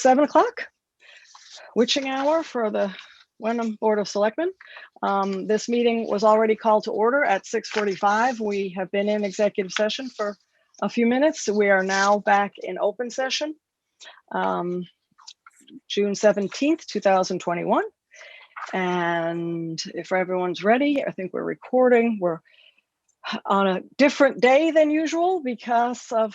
7 o'clock, witching hour for the Wenham Board of Selectmen. This meeting was already called to order at 6:45. We have been in executive session for a few minutes. We are now back in open session. June 17th, 2021. And if everyone's ready, I think we're recording. We're on a different day than usual because of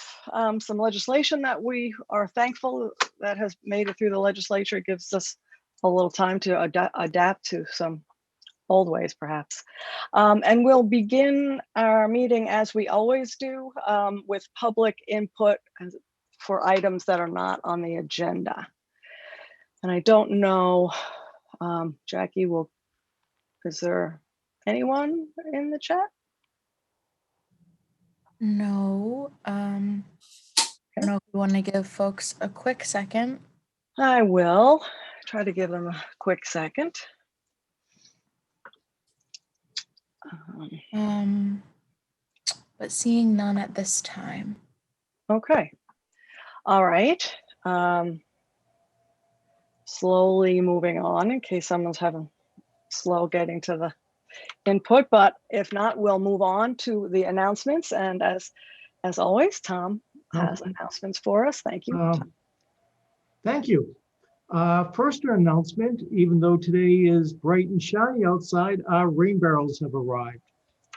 some legislation that we are thankful that has made it through the legislature. It gives us a little time to adapt to some old ways, perhaps. And we'll begin our meeting as we always do with public input for items that are not on the agenda. And I don't know, Jackie, is there anyone in the chat? No. I don't know if you want to give folks a quick second. I will try to give them a quick second. But seeing none at this time. Okay. All right. Slowly moving on in case someone's having slow getting to the input, but if not, we'll move on to the announcements. And as always, Tom has announcements for us. Thank you. Thank you. First announcement, even though today is bright and shiny outside, our rain barrels have arrived.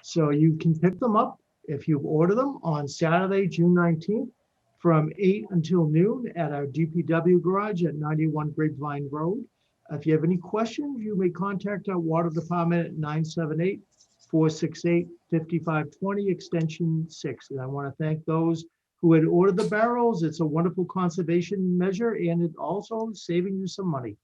So you can pick them up if you order them on Saturday, June 19th from 8 until noon at our DPW garage at 91 Grapevine Road. If you have any questions, you may contact our water department at 978-468-5520 extension 6. And I want to thank those who had ordered the barrels. It's a wonderful conservation measure and it also saving you some money.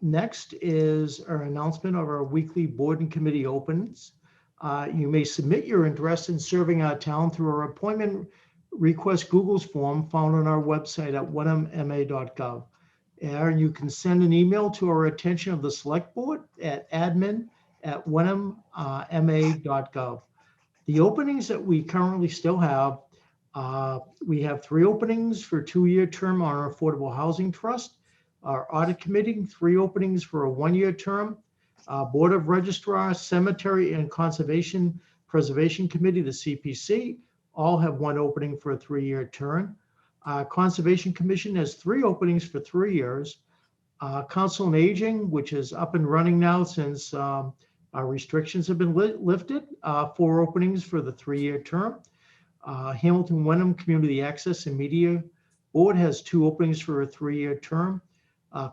Next is our announcement of our weekly board and committee opens. You may submit your interest in serving our town through our appointment request Google's form found on our website at wenhamma.gov. And you can send an email to our attention of the select board at admin@wenhamma.gov. The openings that we currently still have, we have 3 openings for 2-year term on our Affordable Housing Trust. Our audit committee, 3 openings for a 1-year term. Board of Registrar, Cemetery and Conservation Preservation Committee, the CPC, all have 1 opening for a 3-year term. Conservation Commission has 3 openings for 3 years. Council on Aging, which is up and running now since our restrictions have been lifted, 4 openings for the 3-year term. Hamilton Wenham Community Access and Media Board has 2 openings for a 3-year term.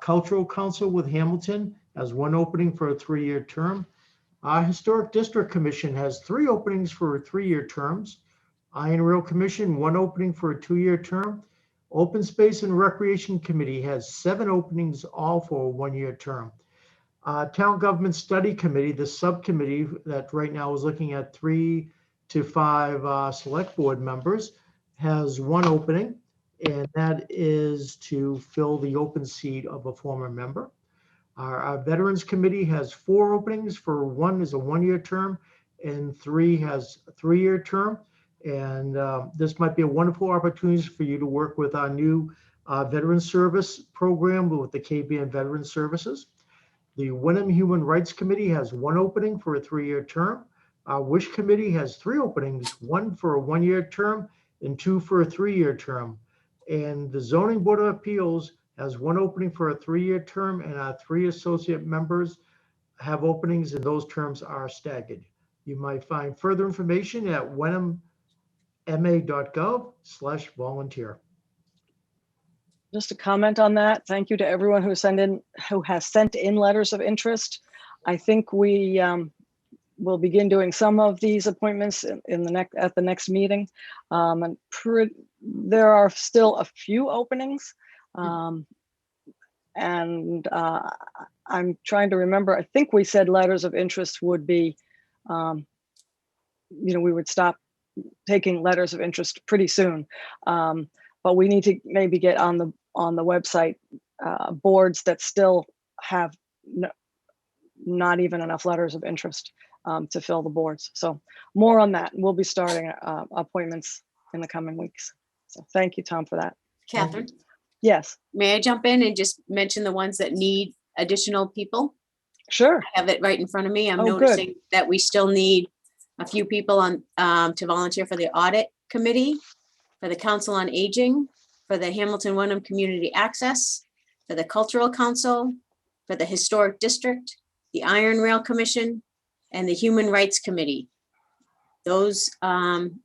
Cultural Council with Hamilton has 1 opening for a 3-year term. Historic District Commission has 3 openings for 3-year terms. Iron Rail Commission, 1 opening for a 2-year term. Open Space and Recreation Committee has 7 openings, all for a 1-year term. Town Government Study Committee, the subcommittee that right now is looking at 3 to 5 select board members, has 1 opening, and that is to fill the open seat of a former member. Our Veterans Committee has 4 openings. For 1 is a 1-year term, and 3 has a 3-year term. And this might be a wonderful opportunity for you to work with our new veteran service program with the KBN Veteran Services. The Wenham Human Rights Committee has 1 opening for a 3-year term. Our Wish Committee has 3 openings, 1 for a 1-year term and 2 for a 3-year term. And the Zoning Board of Appeals has 1 opening for a 3-year term, and our 3 associate members have openings, and those terms are staggered. You might find further information at wenhamma.gov/volunteer. Just a comment on that. Thank you to everyone who has sent in letters of interest. I think we will begin doing some of these appointments at the next meeting. And there are still a few openings. And I'm trying to remember, I think we said letters of interest would be, we would stop taking letters of interest pretty soon. But we need to maybe get on the website boards that still have not even enough letters of interest to fill the boards. So more on that. We'll be starting appointments in the coming weeks. So thank you, Tom, for that. Catherine, Yes, may I jump in and just mention the ones that need additional people? sure. I have it right in front of me. I'm Oh, good. noticing that we still need a few people on, to volunteer for the audit committee, for the Council on Aging, for the Hamilton Wenham Community Access, for the Cultural Council, for the Historic District, the Iron Rail Commission, and the Human Rights Committee. Those,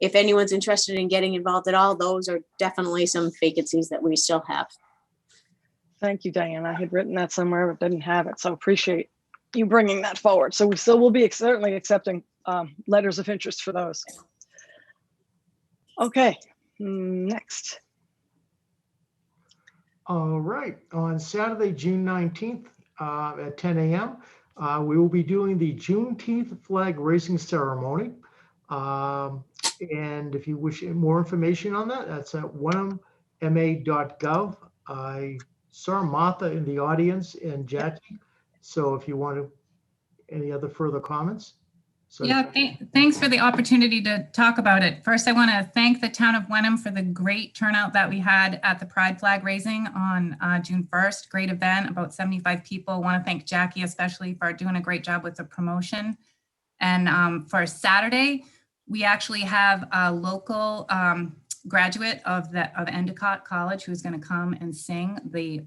if anyone's interested in getting involved at all, those are definitely some vacancies that we still have. Thank you, Diane. I had written that somewhere, but didn't have it. So appreciate you bringing that forward. So we still will be certainly accepting letters of interest for those. Okay, next. All right, on Saturday, June 19th at 10 a.m., we will be doing the Juneteenth flag raising ceremony. And if you wish more information on that, that's at wenhamma.gov. I saw Martha in the audience and Jackie. So if you want to, any other further comments? So Yeah, thanks for the opportunity to talk about it. First, I want to thank the town of Wenham for the great turnout that we had at the Pride flag raising on June 1st. Great event, about 75 people. I want to thank Jackie especially for doing a great job with the promotion. And for Saturday, we actually have a local graduate of Endicott College who's going to come and sing the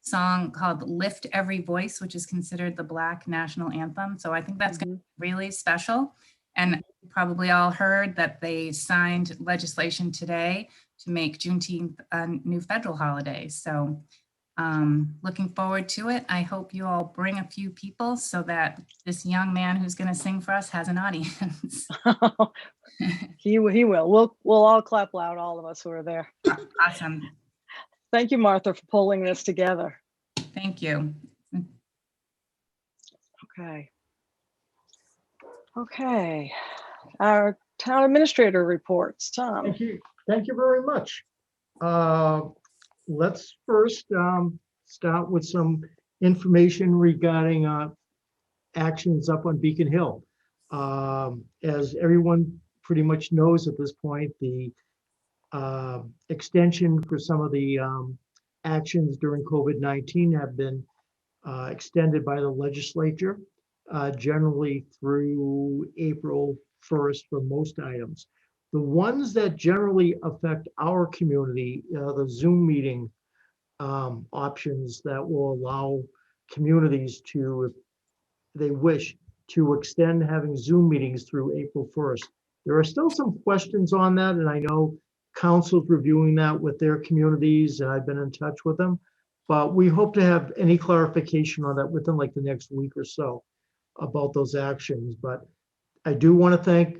song called Lift Every Voice, which is considered the Black national anthem. So I think that's going to be really special. And probably all heard that they signed legislation today to make Juneteenth a new federal holiday. So looking forward to it. I hope you all bring a few people so that this young man who's going to sing for us has an audience. He will. We'll all clap loud, all of us who are there. Awesome. Thank you, Martha, for pulling this together. Thank you. Okay. Okay. Our town administrator reports. Tom. thank you. Thank you very much. Let's first start with some information regarding actions up on Beacon Hill. As everyone pretty much knows at this point, the extension for some of the actions during COVID-19 have been extended by the legislature, generally through April 1st for most items. The ones that generally affect our community, the Zoom meeting options that will allow communities to, if they wish, to extend having Zoom meetings through April 1st. There are still some questions on that, and I know council's reviewing that with their communities, and I've been in touch with them. But we hope to have any clarification on that within like the next week or so about those actions. But I do want to thank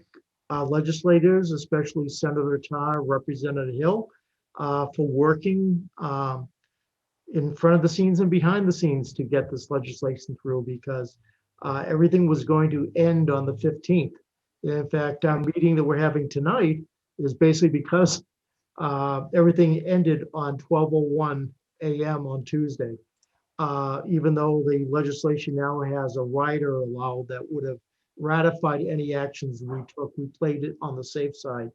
legislators, especially Senator Tarr, Representative Hill, for working in front of the scenes and behind the scenes to get this legislation through, because everything was going to end on the 15th. In fact, our meeting that we're having tonight is basically because everything ended on 12:01 a.m. on Tuesday. Even though the legislation now has a rider allowed that would have ratified any actions we took, we played it on the safe side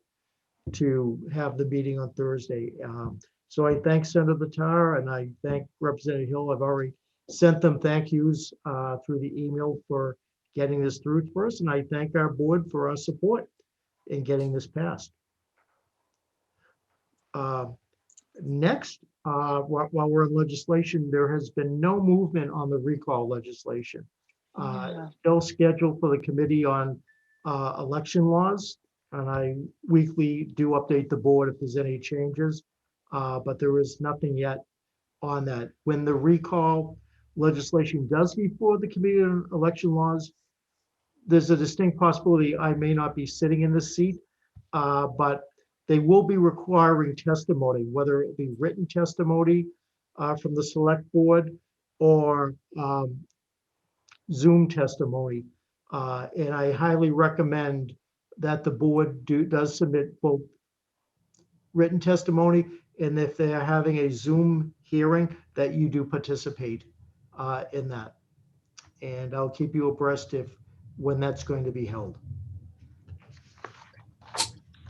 to have the meeting on Thursday. So I thank Senator Tarr and I thank Representative Hill. I've already sent them thank yous through the email for getting this through for us, and I thank our board for our support in getting this passed. Next, while we're in legislation, there has been no movement on the recall legislation. Still scheduled for the committee on election laws, and I weekly do update the board if there's any changes, but there is nothing yet on that. When the recall legislation does before the committee on election laws, there's a distinct possibility I may not be sitting in this seat, but they will be requiring testimony, whether it be written testimony from the select board or Zoom testimony. And I highly recommend that the board does submit both written testimony, and if they are having a Zoom hearing, that you do participate in that. And I'll keep you abreast when that's going to be held.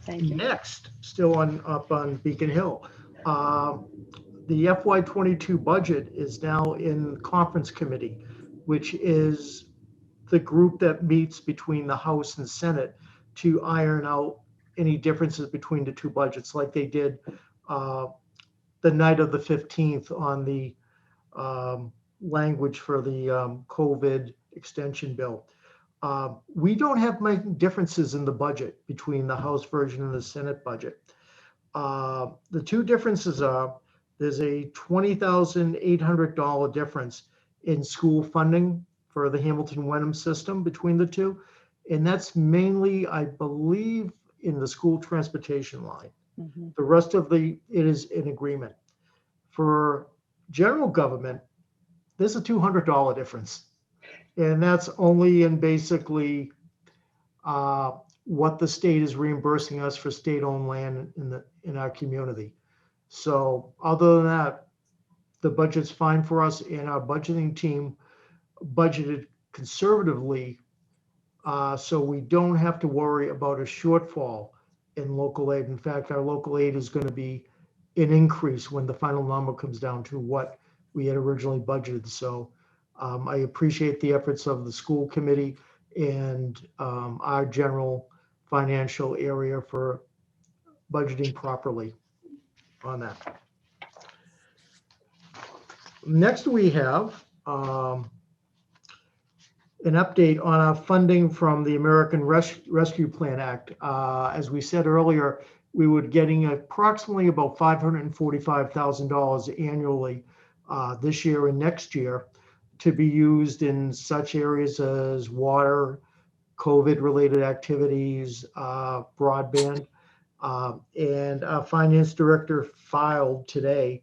Thank you. Next, still up on Beacon Hill, the FY22 budget is now in conference committee, which is the group that meets between the House and Senate to iron out any differences between the two budgets, like they did the night of the 15th on the language for the COVID extension bill. We don't have many differences in the budget between the House version and the Senate budget. The two differences are there's a $20,800 difference in school funding for the Hamilton-Wenham system between the two. And that's mainly, I believe, in the school transportation line. Mhm. The rest of it is in agreement. For general government, there's a $200 difference. And that's only in basically what the state is reimbursing us for state-owned land in our community. So other than that, the budget's fine for us, and our budgeting team budgeted conservatively, so we don't have to worry about a shortfall in local aid. In fact, our local aid is going to be an increase when the final number comes down to what we had originally budgeted. So I appreciate the efforts of the school committee and our general financial area for budgeting properly on that. Next, we have an update on our funding from the American Rescue Plan Act. As we said earlier, we were getting approximately about $545,000 annually this year and next year to be used in such areas as water, COVID-related activities, broadband. And our finance director filed today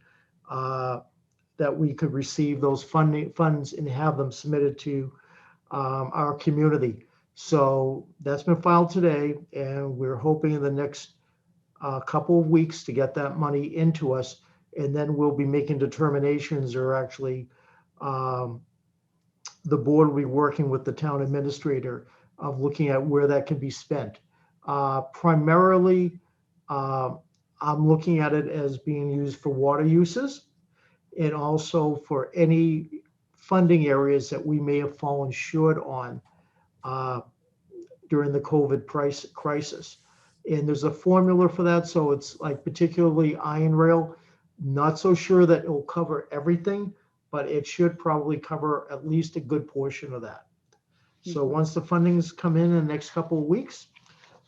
that we could receive those funds and have them submitted to our community. So that's been filed today, and we're hoping in the next couple of weeks to get that money into us, and then we'll be making determinations, or actually the board will be working with the town administrator of looking at where that can be spent. Primarily, I'm looking at it as being used for water uses, and also for any funding areas that we may have fallen short on during the COVID crisis. And there's a formula for that. So it's like particularly iron rail, not so sure that it will cover everything, but it should probably cover at least a good portion of that. So once the fundings come in the next couple of weeks,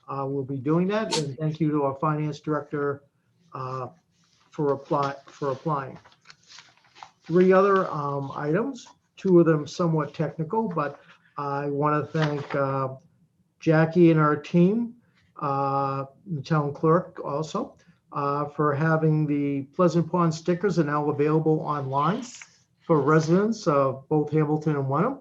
we'll be doing that. And thank you to our finance director for applying. Three other items, two of them somewhat technical, but I want to thank Jackie and our team, the town clerk also, for having the Pleasant Pond stickers are now available online for residents of both Hamilton and Wenham.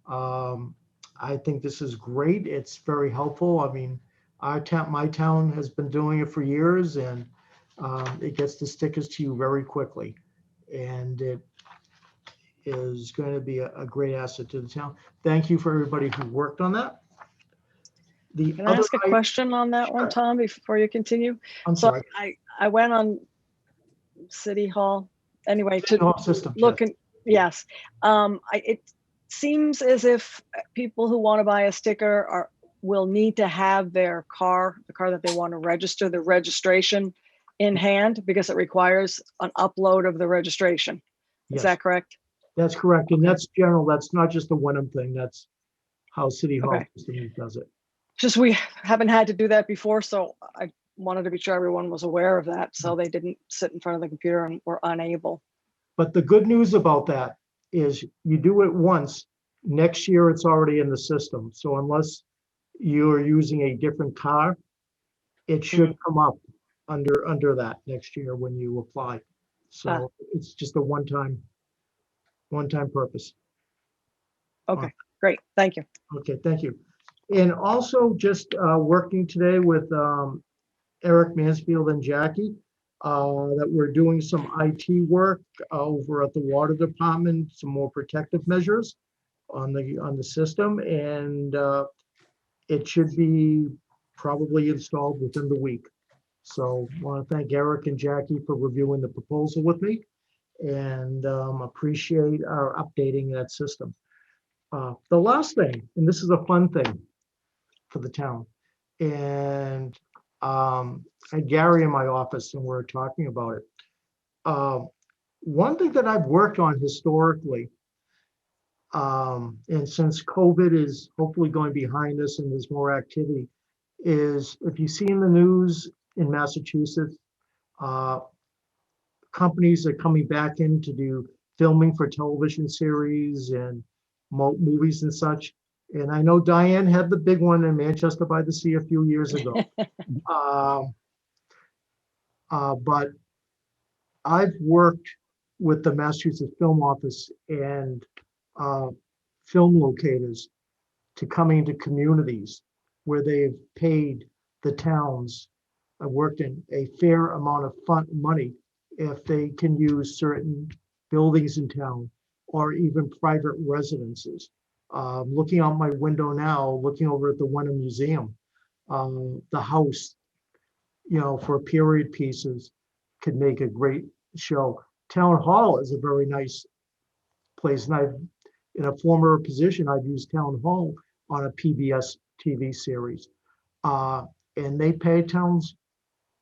I think this is great. It's very helpful. I mean, my town has been doing it for years, and it gets the stickers to you very quickly. And it is going to be a great asset to the town. Thank you for everybody who worked on that. Can I ask a question on that one, Tom, before you continue? I'm So sorry. I went on City Hall anyway to System, look and yes. It seems as if people who want to buy a sticker will need to have their car, the car that they want to register, the registration in hand, because it requires an upload of the registration. Is that correct? That's correct. And that's general. That's not just a Wenham thing. That's how City Hall system does it. Just we haven't had to do that before, so I wanted to be sure everyone was aware of that, so they didn't sit in front of the computer and were unable. But the good news about that is you do it once, next year it's already in the system. So unless you're using a different car, it should come up under that next year when you apply. So it's just a one-time purpose. Okay, great. Thank you. Okay, thank you. And also just working today with Eric Mansfield and Jackie, that we're doing some IT work over at the water department, some more protective measures on the system, and it should be probably installed within the week. So I want to thank Eric and Jackie for reviewing the proposal with me, and appreciate our updating that system. The last thing, and this is a fun thing for the town, and I had Gary in my office and we're talking about it. One thing that I've worked on historically, and since COVID is hopefully going behind us and there's more activity, is if you see in the news in Massachusetts, companies are coming back in to do filming for television series and movies and such. And I know Diane had the big one in Manchester by the Sea a few years ago. But I've worked with the Massachusetts Film Office and film locators to come into communities where they've paid the towns. I worked in a fair amount of money if they can use certain buildings in town or even private residences. Looking out my window now, looking over at the Wenham Museum, the house, for period pieces could make a great show. Town Hall is a very nice place. And in a former position, I've used Town Hall on a PBS TV series. And they pay towns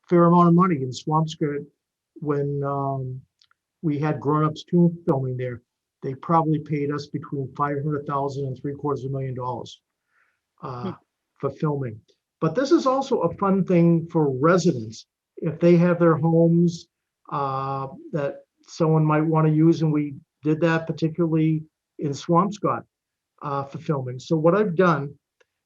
a fair amount of money. In Swampscott, when we had Grown Ups 2 filming there, they probably paid us between $500,000 and $750,000 for filming. But this is also a fun thing for residents. If they have their homes that someone might want to use, and we did that particularly in Swampscott for filming. So what I've done,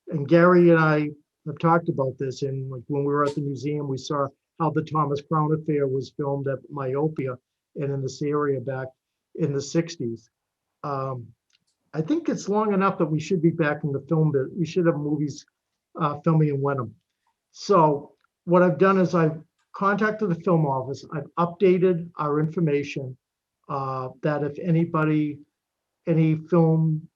and Gary and I have talked about this, and like when we were at the museum, we saw how the Thomas Crown Affair was filmed at Myopia and in this area back in the 60s. I think it's long enough that we should be back in the film bit. We should have movies filming in Wenham. So what I've done is I've contacted the film office. I've updated our information that if anybody, any film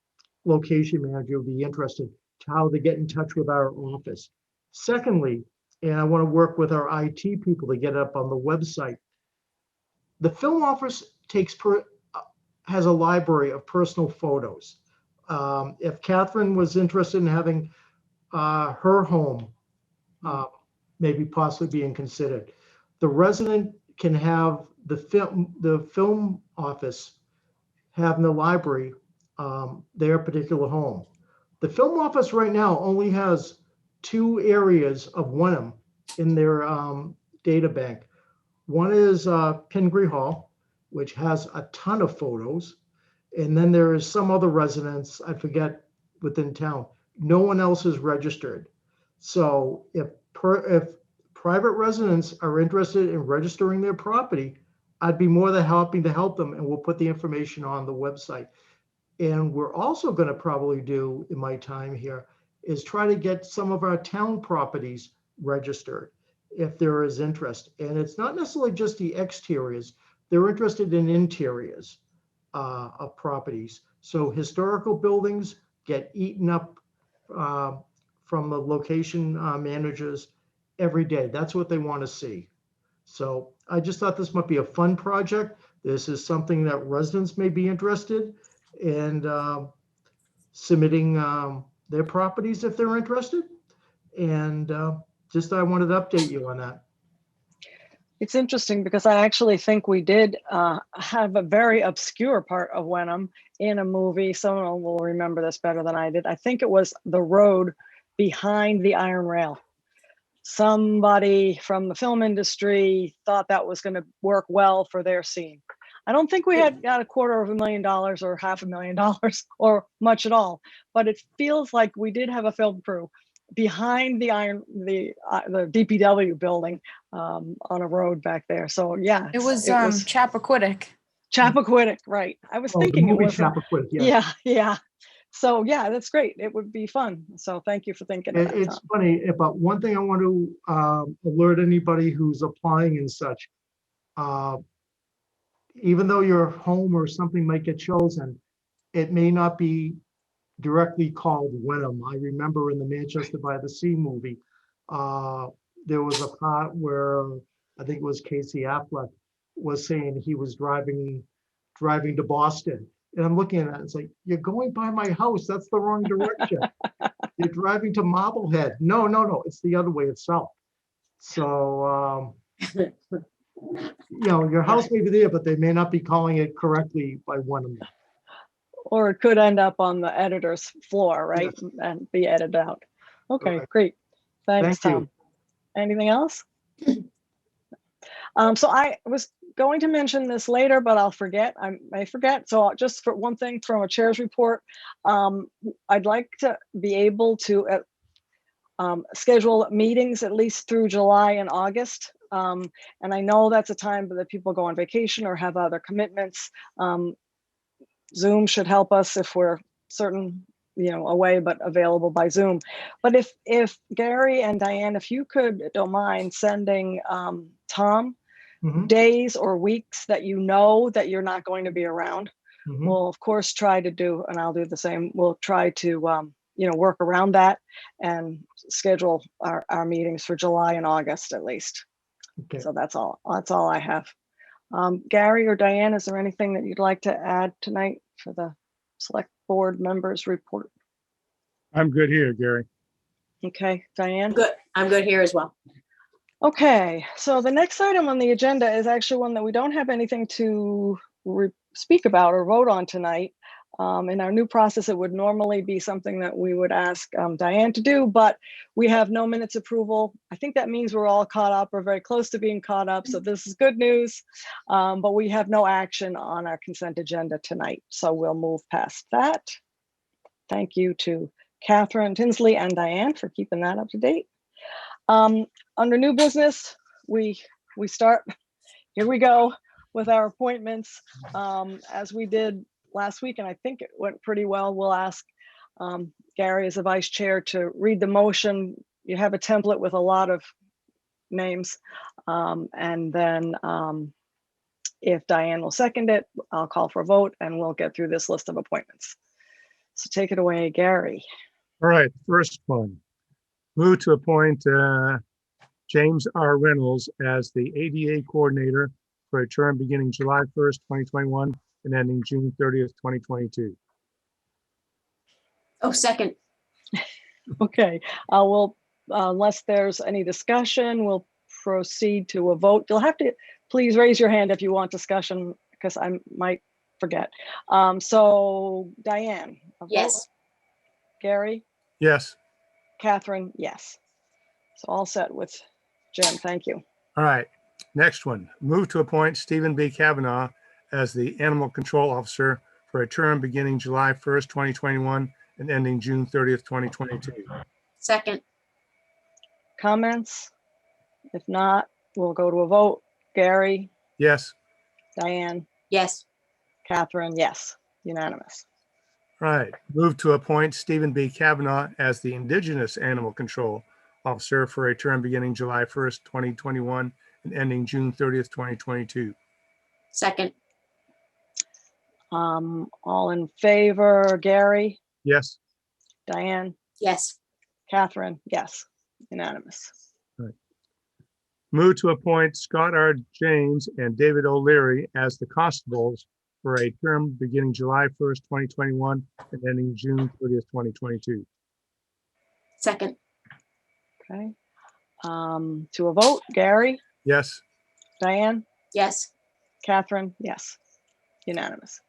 location manager would be interested, to how they get in touch with our office. Secondly, and I want to work with our IT people to get it up on the website. The film office has a library of personal photos. If Catherine was interested in having her home maybe possibly being considered, the resident can have the film office have in the library their particular home. The film office right now only has 2 areas of Wenham in their data bank. One is Pingree Hall, which has a ton of photos. And then there is some other residence, I forget, within town. No one else is registered. So if private residents are interested in registering their property, I'd be more than happy to help them, and we'll put the information on the website. And we're also going to probably do, in my time here, is try to get some of our town properties registered if there is interest. And it's not necessarily just the exteriors. They're interested in interiors of properties. So historical buildings get eaten up from the location managers every day. That's what they want to see. So I just thought this might be a fun project. This is something that residents may be interested in submitting their properties if they're interested. And just I wanted to update you on that. It's interesting because I actually think we did have a very obscure part of Wenham in a movie. Someone will remember this better than I did. I think it was the road behind the iron rail. Somebody from the film industry thought that was going to work well for their scene. I don't think we had got $250,000 or $500,000 or much at all, but it feels like we did have a film crew behind the DPW building on a road back there. So yeah, It was Chappaquiddick. Chappaquiddick, right? I was thinking it was Chappaquiddick, yeah. So yeah, that's great. It would be fun. So thank you for thinking of that. It's funny, but one thing I want to alert anybody who's applying and such, even though your home or something might get chosen, it may not be directly called Wenham. I remember in the Manchester by the Sea movie, there was a part where I think it was Casey Affleck was saying he was driving to Boston. And I'm looking at it, it's like, you're going by my house. That's the wrong direction. You're driving to Marblehead. No, it's the other way, it's south. So, your house may be there, but they may not be calling it correctly by Wenham. Or it could end up on the editor's floor, right? Yes. And be edited out. Okay, Correct. great. Thanks, Thank you. Tom. Anything else? So I was going to mention this later, but I'll forget. I may forget. So just for one thing from a chair's report, I'd like to be able to schedule meetings at least through July and August. And I know that's a time that people go on vacation or have other commitments. Zoom should help us if we're certain, away, but available by Zoom. But if Gary and Diane, if you don't mind sending Tom days or weeks that that you're not going to be around, we'll of course try to do, and I'll do the same. We'll try to work around that and schedule our meetings for July and August at least. Okay. So that's all I have. Gary or Diane, is there anything that you'd like to add tonight for the select board members report? I'm good here, Gary. Okay, Diane? Good. I'm good here as well. Okay, so the next item on the agenda is actually one that we don't have anything to speak about or vote on tonight. In our new process, it would normally be something that we would ask Diane to do, but we have no minutes approval. I think that means we're all caught up or very close to being caught up. So this is good news, but we have no action on our consent agenda tonight. So we'll move past that. Thank you to Catherine Tinsley and Diane for keeping that up to date. Under new business, we start, here we go with our appointments as we did last week, and I think it went pretty well. We'll ask Gary as a vice chair to read the motion. You have a template with a lot of names, and then if Diane will second it, I'll call for a vote and we'll get through this list of appointments. So take it away, Gary. All right, first one. Move to appoint James R. Reynolds as the ADA coordinator for a term beginning July 1st, 2021 and ending June 30th, 2022. Oh, second. Okay, we'll, unless there's any discussion, we'll proceed to a vote. You'll have to please raise your hand if you want discussion, because I might forget. So Diane? A vote? Yes. Gary? Yes. Catherine? Yes. So all set with Jim, thank you. All right, next one. Move to appoint Stephen B. Kavanaugh as the Animal Control Officer for a term beginning July 1st, 2021 and ending June 30th, 2022. Second. Comments? If not, we'll go to a vote. Gary? Yes. Diane? Yes. Catherine? Yes. Unanimous. All right, move to appoint Stephen B. Kavanaugh as the Indigenous Animal Control Officer for a term beginning July 1st, 2021 and ending June 30th, 2022. Second. All in favor, Gary? Yes. Diane? Yes. Catherine? Yes. Unanimous. Move to appoint Scott R. James and David O'Leary as the Constables for a term beginning July 1st, 2021 and ending June 30th, 2022. Second. Okay. To a vote, Gary? Yes. Diane? Yes. Catherine? Yes. Unanimous.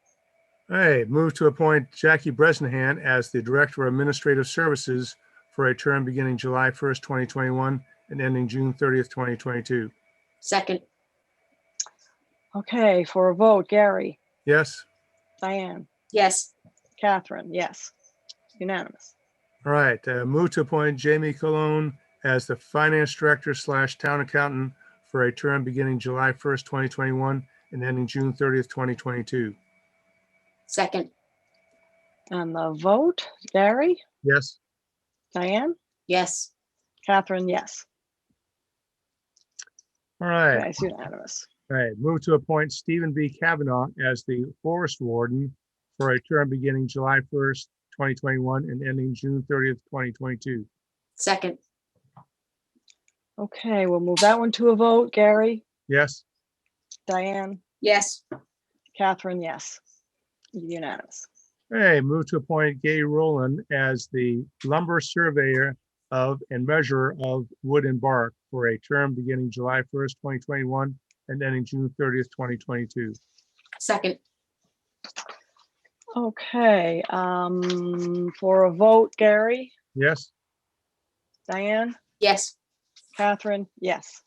All right, move to appoint Jackie Bresnahan as the Director of Administrative Services for a term beginning July 1st, 2021 and ending June 30th, 2022. Second. Okay, for a vote, Gary? Yes. Diane? Yes. Catherine? Yes. Unanimous. All right, move to appoint Jamie Colon as the Finance Director / Town Accountant for a term beginning July 1st, 2021 and ending June 30th, 2022. Second. And the vote, Gary? Yes. Diane? Yes. Catherine? Yes. All right. Okay, it's unanimous. All right, move to appoint Stephen B. Kavanaugh as the Forest Warden for a term beginning July 1st, 2021 and ending June 30th, 2022. Second. Okay, we'll move that one to a vote. Gary, Yes. Diane, Yes. Catherine, yes. Unanimous. Hey, move to appoint Gay Rowland as the lumber surveyor of and measurer of wood and bark for a term beginning July 1st, 2021 and ending June 30th, 2022. Second. Okay, for a vote, Gary, Yes. Diane, Yes. Catherine, yes.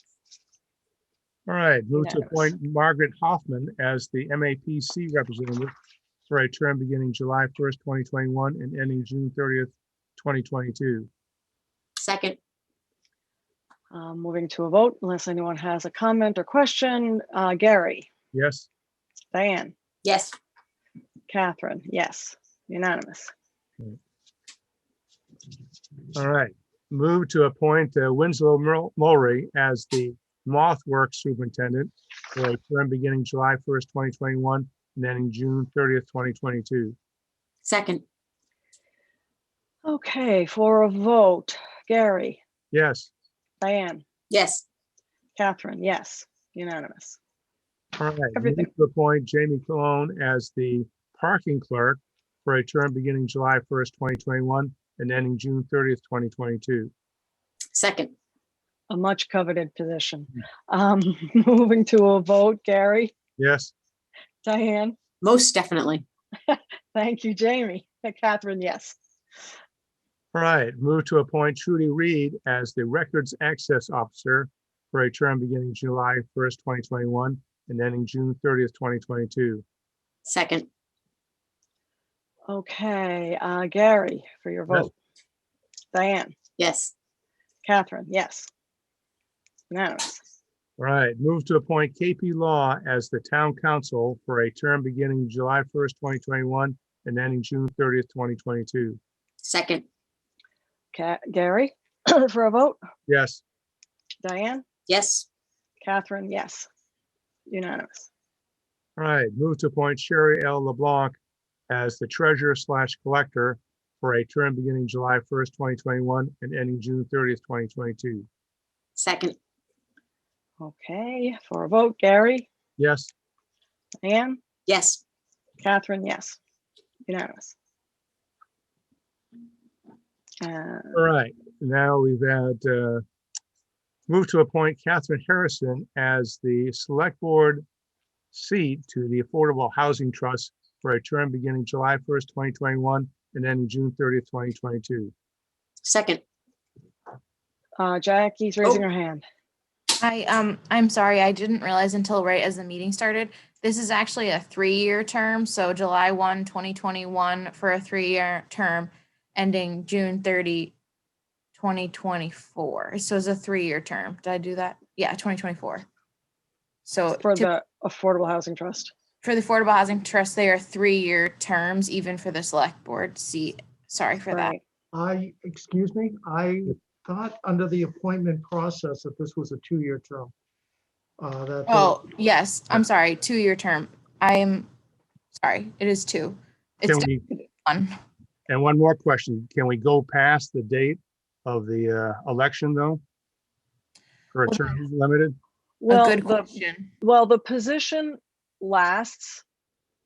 All right, move to Unanimous. appoint Margaret Hoffman as the MAPC representative for a term beginning July 1st, 2021 and ending June 30th, 2022. Second. Moving to a vote unless anyone has a comment or question. Gary, Yes. Diane, Yes. Catherine, yes. Unanimous. All right, move to appoint Winslow Lowry as the Moth Works Superintendent for a term beginning July 1st, 2021 and ending June 30th, 2022. Second. Okay, for a vote, Gary, Yes. Diane, Yes. Catherine, yes. Unanimous. All right, move Everything. to appoint Jamie Cologne as the parking clerk for a term beginning July 1st, 2021 and ending June 30th, 2022. Second. A much coveted position. Moving to a vote, Gary, Yes. Diane, Most definitely. thank you, Jamie. Catherine, yes. All right, move to appoint Trudy Reed as the Records Access Officer for a term beginning July 1st, 2021 and ending June 30th, 2022. Second. Okay, Gary, for your Yes. vote. Diane, Yes. Catherine, yes. Unanimous. All right, move to appoint KP Law as the Town Council for a term beginning July 1st, 2021 and ending June 30th, 2022. Second. Gary, for a vote. Yes. Diane, Yes. Catherine, yes. Unanimous. All right, move to appoint Sherry L. LeBlanc as the Treasurer/Collector for a term beginning July 1st, 2021 and ending June 30th, 2022. Second. Okay, for a vote, Gary, Yes. Diane, Yes. Catherine, yes. Unanimous. All right, now we've had move to appoint Catherine Harrison as the Select Board seat to the Affordable Housing Trust for a term beginning July 1st, 2021 and ending June 30th, 2022. Second. Jackie's raising her hand. I'm sorry, I didn't realize until right as the meeting started. This is actually a 3-year term, so July 1, 2021 for a 3-year term ending June 30, 2024. So it's a 3-year term. Did I do that? Yeah, 2024. So For the Affordable Housing Trust. for the Affordable Housing Trust, they are 3-year terms, even for the select board seat. Sorry for that. Right. Excuse me, I thought under the appointment process that this was a 2-year term. Oh, yes, I'm sorry, 2-year term. I'm sorry, it is 2. It's Can we, 1. and one more question, can we go past the date of the election though? For a Well, term limited? Well, A good question. the position lasts,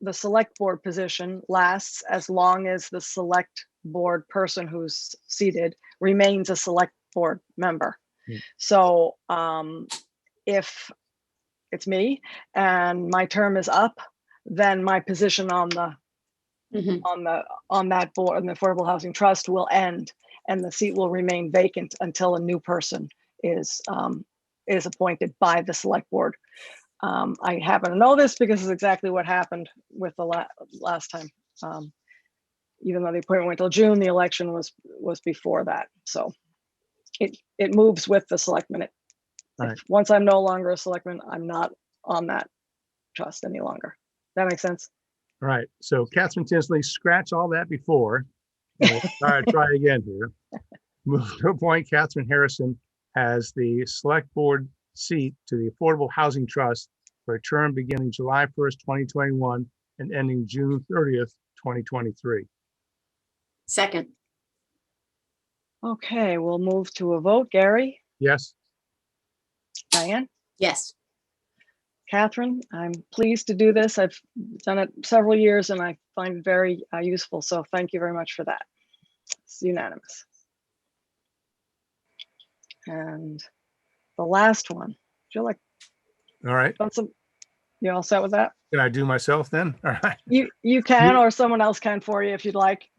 the select board position lasts as long as the select board person who's seated remains a select board member. Hmm. So if it's me and my term is up, then my position on the Mhm. on that board, on the Affordable Housing Trust, will end, and the seat will remain vacant until a new person is appointed by the select board. I happen to know this because it's exactly what happened with the last time. Even though the appointment went till June, the election was before that. So it moves with the selectmen. Right. Once I'm no longer a selectman, I'm not on that trust any longer. That makes sense? All right, so Catherine Tinsley, scratch all that before. And we'll try again here. Move to appoint Catherine Harrison as the Select Board seat to the Affordable Housing Trust for a term beginning July 1st, 2021 and ending June 30th, 2023. Second. Okay, we'll move to a vote. Gary, Yes. Diane? Yes. Catherine, I'm pleased to do this. I've done it several years and I find it very useful. So thank you very much for that. It's unanimous. And the last one, feel like All right. You all set with that? Can I do myself then? All right. You can, or someone else can for you if you'd like.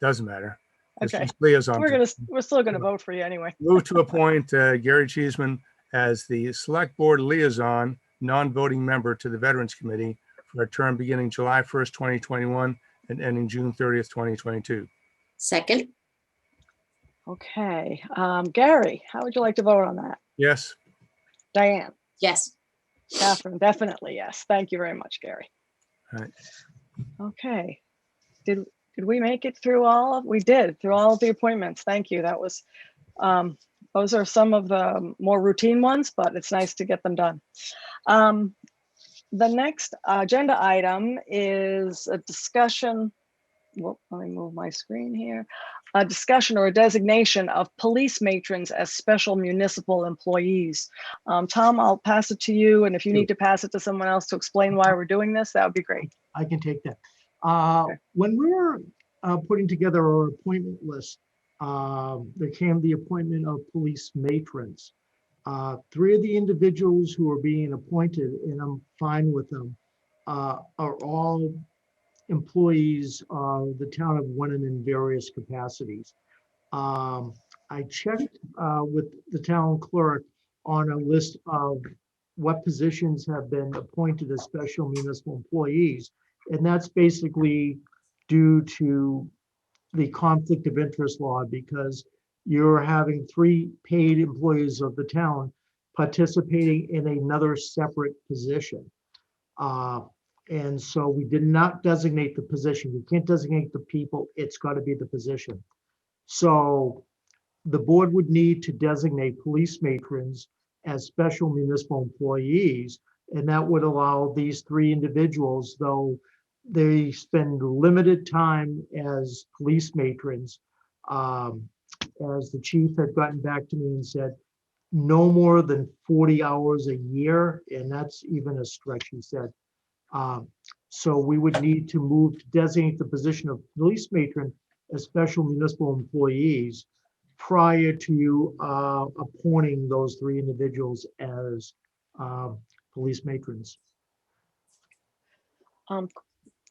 Doesn't matter. It's Okay. just liaison. We're still gonna vote for you anyway. Move to appoint Gary Cheeseman as the Select Board Liaison, non-voting member to the Veterans Committee for a term beginning July 1st, 2021 and ending June 30th, 2022. Second. Okay, Gary, how would you like to vote on that? Yes. Diane? Yes. Catherine, definitely yes. Thank you very much, Gary. All right. Okay. Did we make it through all of, we did, through all of the appointments. Thank you. That was, those are some of the more routine ones, but it's nice to get them done. The next agenda item is a discussion. Well, let me move my screen here. A discussion or a designation of police matrons as special municipal employees. Tom, I'll pass it to you. And if you need to pass it to someone else to explain why we're doing this, that would be great. I can take that. When we were putting together our appointment list, there came the appointment of police matrons. 3 of the individuals who are being appointed, and I'm fine with them, are all employees of the town of Wenham in various capacities. I checked with the town clerk on a list of what positions have been appointed as special municipal employees. And that's basically due to the conflict of interest law, because you're having 3 paid employees of the town participating in another separate position. And so we did not designate the position. You can't designate the people, it's got to be the position. So the board would need to designate police matrons as special municipal employees, and that would allow these 3 individuals, though they spend limited time as police matrons, as the chief had gotten back to me and said, no more than 40 hours a year, and that's even a stretch, he said. So we would need to move to designate the position of police matron as special municipal employees prior to appointing those 3 individuals as police matrons.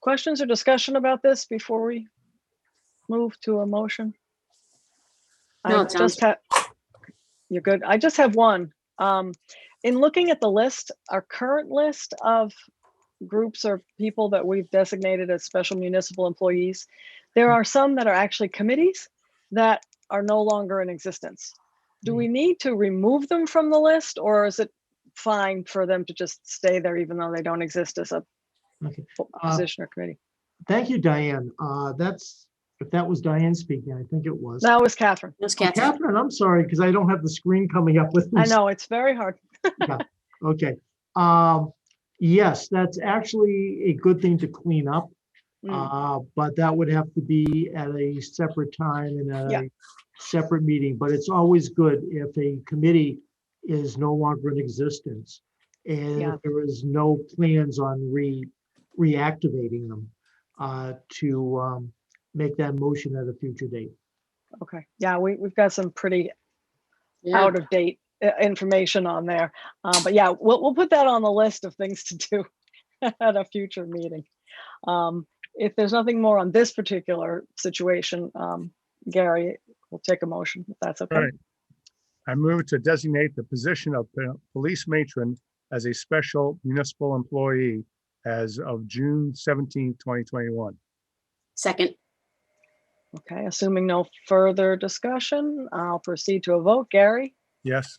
Questions or discussion about this before we move to a motion? No, I it sounds- just have, you're good. I just have one. In looking at the list, our current list of groups or people that we've designated as special municipal employees, there are some that are actually committees that are no longer in existence. Do we need to remove them from the list, or is it fine for them to just stay there even though they don't exist as a position or committee? Thank you, Diane. If that was Diane speaking, I think it was. That was Catherine. Yes, Oh, Catherine. Catherine, I'm sorry, because I don't have the screen coming up with me. I know, it's very hard. Yeah, okay. Yes, that's actually a good thing to clean up, but that would have to be at a separate time and at a separate meeting. But it's always good if a committee is no longer in existence and if there is no plans on reactivating them to make that motion at a future date. Okay, yeah, we've got some pretty Yeah. out of date information on there. But yeah, we'll put that on the list of things to do at a future meeting. If there's nothing more on this particular situation, Gary, we'll take a motion if that's okay. All right. I move to designate the position of police matron as a special municipal employee as of June 17th, 2021. Second. Okay, assuming no further discussion, I'll proceed to a vote. Gary? Yes.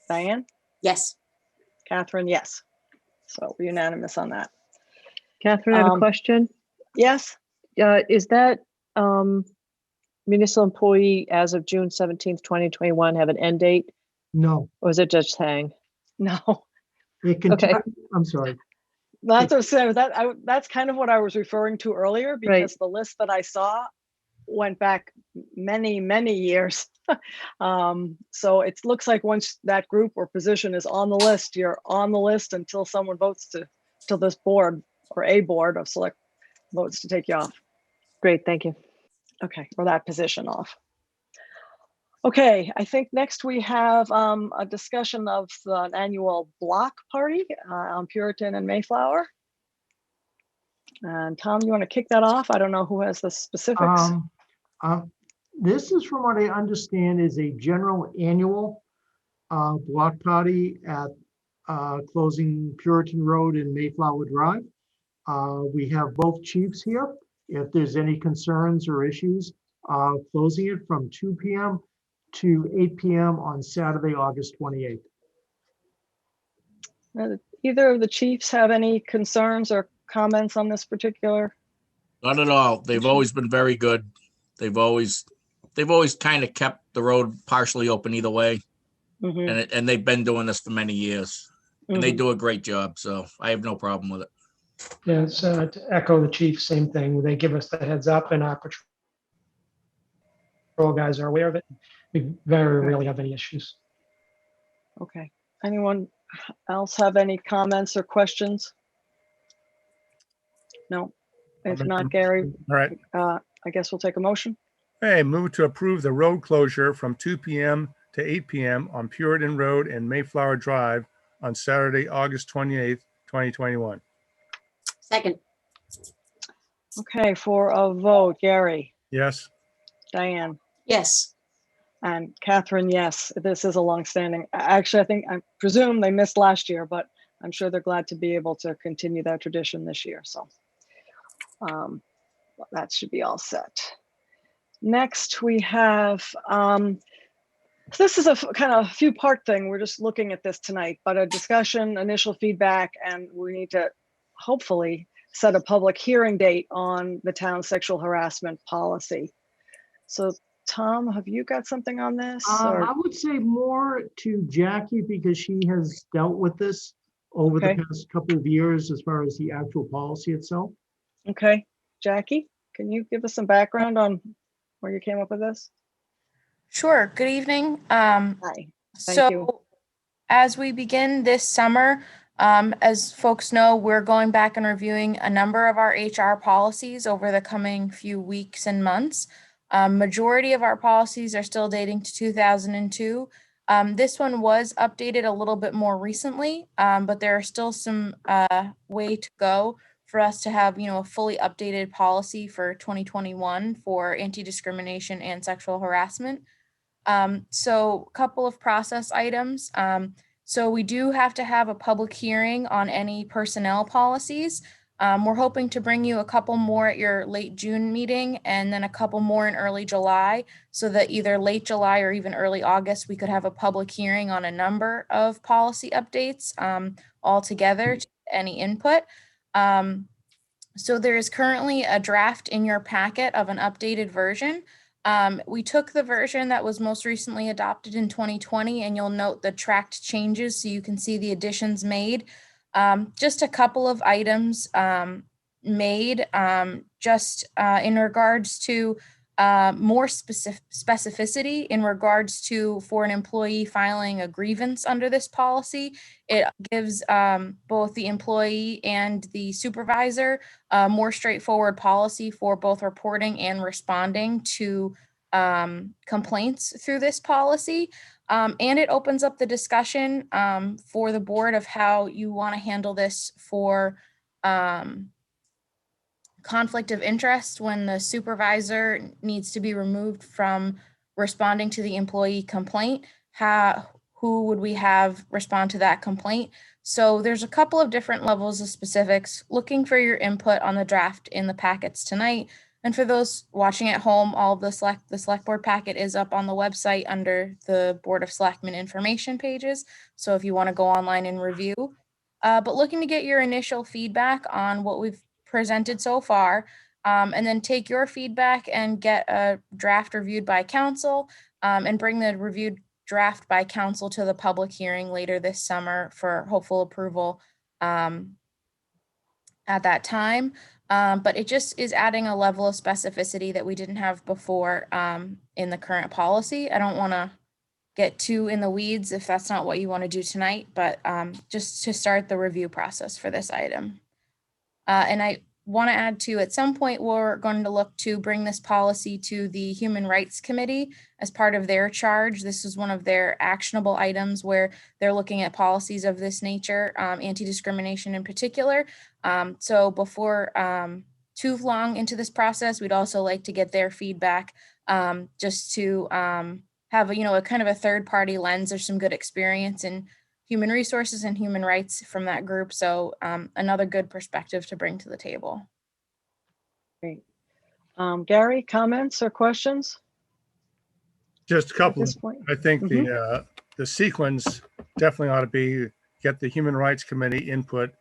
Diane? Yes. Catherine, yes. So we're unanimous on that. Catherine, I have a question. Yes? Is that municipal employee as of June 17th, 2021 have an end date, No, or is it just hang? No. it can, Okay. I'm sorry. That's what I said. That's kind of what I was referring to earlier, because the list that I saw went back many, many years. So it looks like once that group or position is on the list, you're on the list until someone votes till this board or a board of select votes to take you off. Great, thank you. Okay, or that position off. Okay, I think next we have a discussion of the annual block party on Puritan and Mayflower. And Tom, you want to kick that off? I don't know who has the specifics. This is, from what I understand, is a general annual block party at closing Puritan Road and Mayflower Drive. We have both chiefs here. If there's any concerns or issues, closing it from 2 p.m. to 8 p.m. on Saturday, August 28th. Either of the chiefs have any concerns or comments on this particular? Not at all. They've always been very good. They've always kind of kept the road partially open either way. Mhm, And they've been doing this for many years. And they mhm. do a great job. So I have no problem with it. Yeah, so to echo the chief, same thing. They give us the heads up and our patrol guys are aware of it. We very rarely have any issues. Okay. Anyone else have any comments or questions? No. If not, Gary, All right. I guess we'll take a motion. Hey, move to approve the road closure from 2 p.m. to 8 p.m. on Puritan Road and Mayflower Drive on Saturday, August 28th, 2021. Second, Okay, for a vote, Gary, Yes. Diane, yes. and Catherine, yes. This is a longstanding. Actually, I presume they missed last year, but I'm sure they're glad to be able to continue that tradition this year. So that should be all set. Next, we have, this is a kind of few part thing. We're just looking at this tonight, but a discussion, initial feedback, and we need to hopefully set a public hearing date on the town's sexual harassment policy. So Tom, have you got something on this? I would say more to Jackie because she has dealt with this over Okay. the past couple of years as far as the actual policy itself. Okay, Jackie, can you give us some background on where you came up with this? Sure. Good evening. Hi. Thank So you. as we begin this summer, as folks know, we're going back and reviewing a number of our HR policies over the coming few weeks and months. Majority of our policies are still dating to 2002. This one was updated a little bit more recently, but there are still some way to go for us to have, a fully updated policy for 2021 for anti-discrimination and sexual harassment. So a couple of process items. So we do have to have a public hearing on any personnel policies. We're hoping to bring you a couple more at your late June meeting and then a couple more in early July, so that either late July or even early August, we could have a public hearing on a number of policy updates all together to any input. So there is currently a draft in your packet of an updated version. We took the version that was most recently adopted in 2020, and you'll note the tracked changes so you can see the additions made. Just a couple of items made just in regards to more specificity in regards to for an employee filing a grievance under this policy. It gives both the employee and the supervisor a more straightforward policy for both reporting and responding to complaints through this policy. And it opens up the discussion for the board of how you want to handle this for conflict of interest when the supervisor needs to be removed from responding to the employee complaint. Who would we have respond to that complaint? So there's a couple of different levels of specifics. Looking for your input on the draft in the packets tonight. And for those watching at home, all of the select board packet is up on the website under the Board of Selectmen information pages. So if you want to go online and review, but looking to get your initial feedback on what we've presented so far, and then take your feedback and get a draft reviewed by council, and bring the reviewed draft by council to the public hearing later this summer for hopeful approval at that time. But it just is adding a level of specificity that we didn't have before in the current policy. I don't want to get too in the weeds if that's not what you want to do tonight, but just to start the review process for this item. And I want to add to, at some point, we're going to look to bring this policy to the Human Rights Committee as part of their charge. This is one of their actionable items where they're looking at policies of this nature, anti-discrimination in particular. So before too long into this process, we'd also like to get their feedback just to have a kind of a third-party lens. There's some good experience in human resources and human rights from that group. So another good perspective to bring to the table. Great. Gary, comments or questions Just a at couple. this point? I think the sequence definitely ought to be get the Human Rights Committee input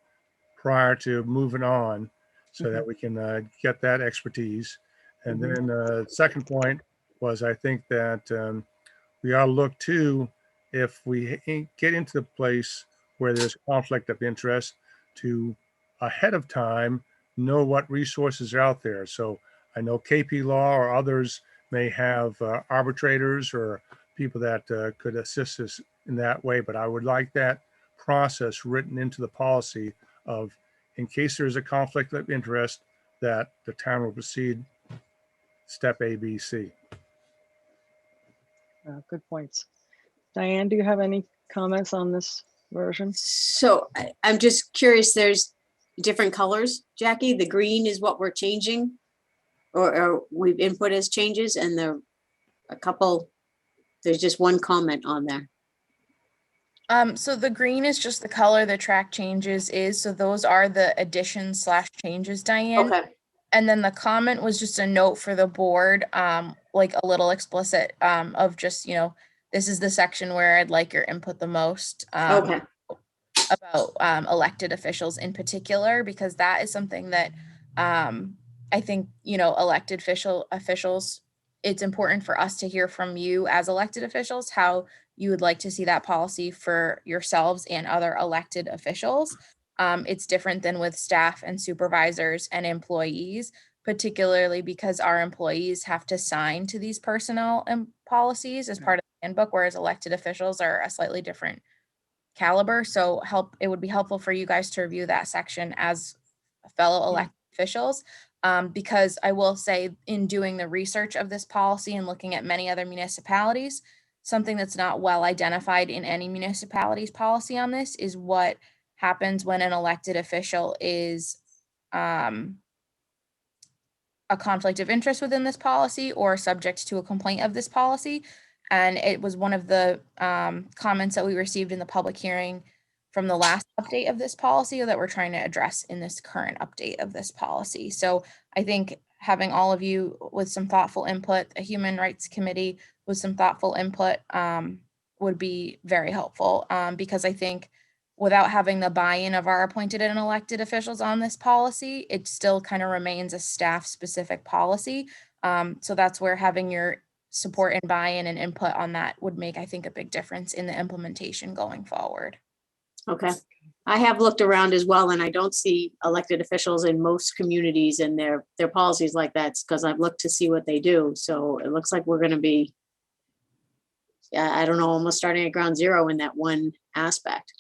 prior to moving on so that we can get that expertise. And then second point was, I think that we ought to look to, if we get into the place where there's conflict of interest, to ahead of time know what resources are out there. So I know KP Law or others may have arbitrators or people that could assist us in that way, but I would like that process written into the policy of, in case there's a conflict of interest, that the town will proceed step A, B, C. Good points. Diane, do you have any comments on this version? So I'm just curious, there's different colors, Jackie. The green is what we're changing, or we've input as changes, and there's just one comment on there. So the green is just the color the track changes is. So those are the additions / changes, Diane. Okay. And then the comment was just a note for the board, like a little explicit of just, this is the section where I'd like your input the most Okay. about elected officials in particular, because that is something that I think, elected officials, it's important for us to hear from you as elected officials, how you would like to see that policy for yourselves and other elected officials. It's different than with staff and supervisors and employees, particularly because our employees have to sign to these personnel and policies as part of the handbook, whereas elected officials are a slightly different caliber. So it would be helpful for you guys to review that section as fellow elected officials. Because I will say, in doing the research of this policy and looking at many other municipalities, something that's not well identified in any municipality's policy on this is what happens when an elected official is a conflict of interest within this policy or subject to a complaint of this policy. And it was one of the comments that we received in the public hearing from the last update of this policy that we're trying to address in this current update of this policy. So I think having all of you with some thoughtful input, a Human Rights Committee with some thoughtful input would be very helpful, because I think without having the buy-in of our appointed and elected officials on this policy, it still kind of remains a staff-specific policy. So that's where having your support and buy-in and input on that would make, I think, a big difference in the implementation going forward. Okay. I have looked around as well, and I don't see elected officials in most communities and their policies like that, because I've looked to see what they do. So it looks like we're going to be, I don't know, almost starting at ground zero in that one aspect.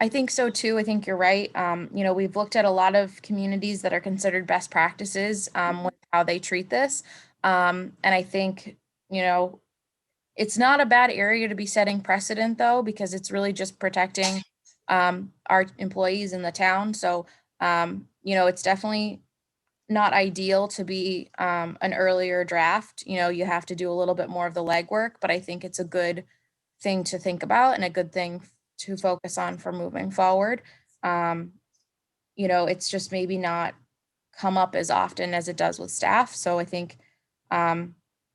I think so too. I think you're right. We've looked at a lot of communities that are considered best practices with how they treat this. And I think, it's not a bad area to be setting precedent, though, because it's really just protecting our employees in the town. So, it's definitely not ideal to be an earlier draft. You have to do a little bit more of the legwork, but I think it's a good thing to think about and a good thing to focus on for moving forward. It's just maybe not come up as often as it does with staff. So I think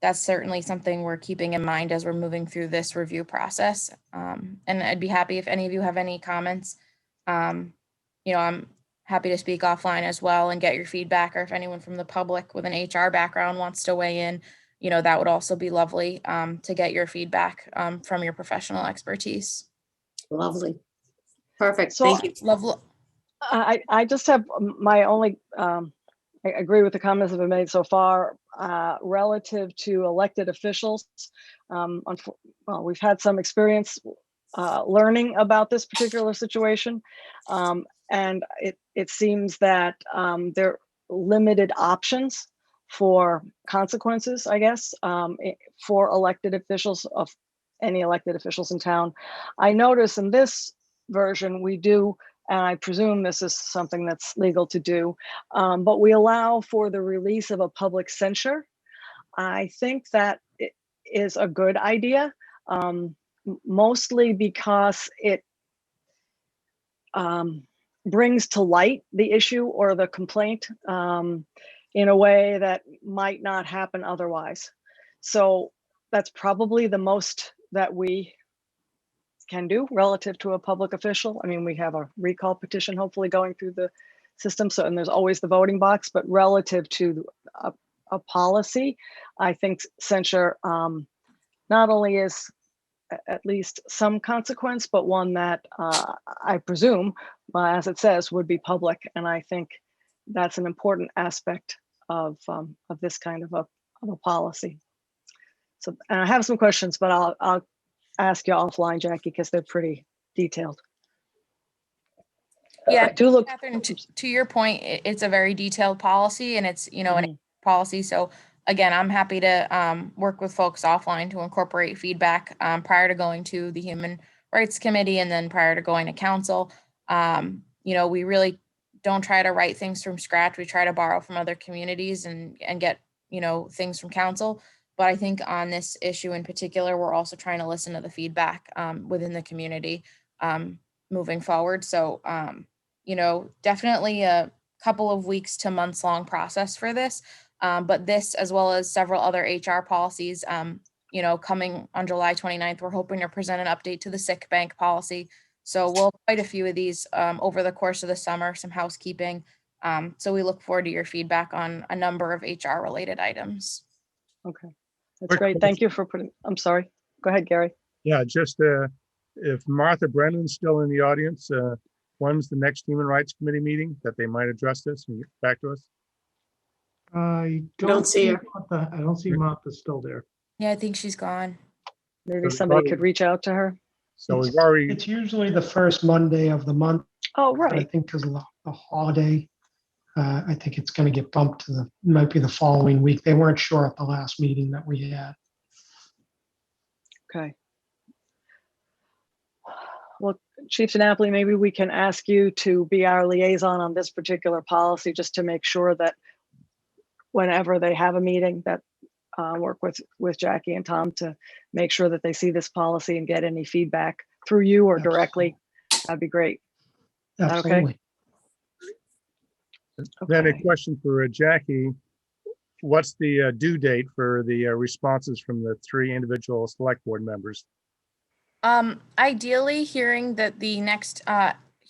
that's certainly something we're keeping in mind as we're moving through this review process. And I'd be happy if any of you have any comments. I'm happy to speak offline as well and get your feedback, or if anyone from the public with an HR background wants to weigh in, that would also be lovely to get your feedback from your professional expertise. Lovely. Perfect. So Thank you. I just have my only, I agree with the comments that have been made so far, relative to elected officials. Well, we've had some experience learning about this particular situation. And it seems that there are limited options for consequences, I guess, for elected officials, of any elected officials in town. I notice in this version, we do, and I presume this is something that's legal to do, but we allow for the release of a public censure. I think that it is a good idea, mostly because it brings to light the issue or the complaint in a way that might not happen otherwise. So that's probably the most that we can do relative to a public official. I mean, we have a recall petition hopefully going through the system, so, and there's always the voting box, but relative to a policy, I think censure not only is at least some consequence, but one that I presume, as it says, would be public. And I think that's an important aspect of this kind of a policy. So, and I have some questions, but I'll ask you offline, Jackie, because they're pretty detailed. Yeah, I do look. Catherine, to your point, it's a very detailed policy, and it's, you know, an policy. So again, I'm happy to work with folks offline to incorporate feedback prior to going to the Human Rights Committee and then prior to going to council. You know, we really don't try to write things from scratch. We try to borrow from other communities and get, you know, things from council. But I think on this issue in particular, we're also trying to listen to the feedback within the community moving forward. So, you know, definitely a couple of weeks to months long process for this. But this, as well as several other HR policies, you know, coming on July 29th, we're hoping to present an update to the sick bank policy. So we'll have quite a few of these over the course of the summer, some housekeeping. So we look forward to your feedback on a number of HR related items. Okay, that's great. Thank you for putting, I'm sorry. Go ahead, Gary. Yeah, just if Martha Brennan's still in the audience, when's the next Human Rights Committee meeting that they might address this and get back to us? I Don't see her. Martha. I don't see Martha still there. Yeah, I think she's gone. Maybe So somebody probably- could reach out to her. So we've already, It's usually the first Monday of the month. Oh, But I right. think because of the holiday, I think it's going to get bumped to might be the following week. They weren't sure at the last meeting that we had. Okay. Well, Chief DiNapoli, maybe we can ask you to be our liaison on this particular policy, just to make sure that whenever they have a meeting, that work with Jackie and Tom to make sure that they see this policy and get any feedback through you or directly. That'd be great. that okay? Absolutely. then a Okay. question for Jackie. What's the due date for the responses from the 3 individual select board members? Ideally, hearing that the next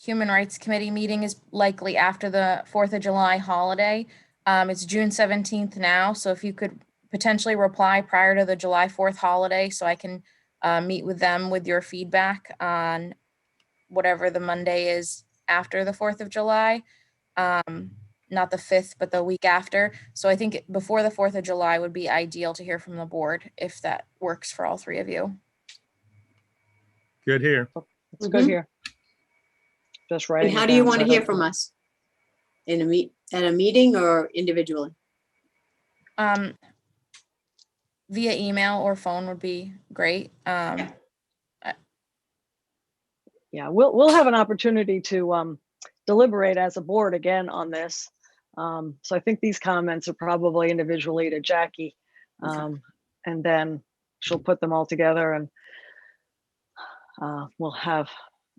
Human Rights Committee meeting is likely after the 4th of July holiday. It's June 17th now, so if you could potentially reply prior to the July 4th holiday, so I can meet with them with your feedback on whatever the Monday is after the 4th of July. Not the 5th, but the week after. So I think before the 4th of July would be ideal to hear from the board, if that works for all 3 of you. Good here. It's good here. Just writing. And how it do you down want so to I hear don't- from us? At a meeting or individually? Via email or phone would be great. Yeah, we'll have an opportunity to deliberate as a board again on this. So I think these comments are probably individually to Jackie. And then she'll put them all together and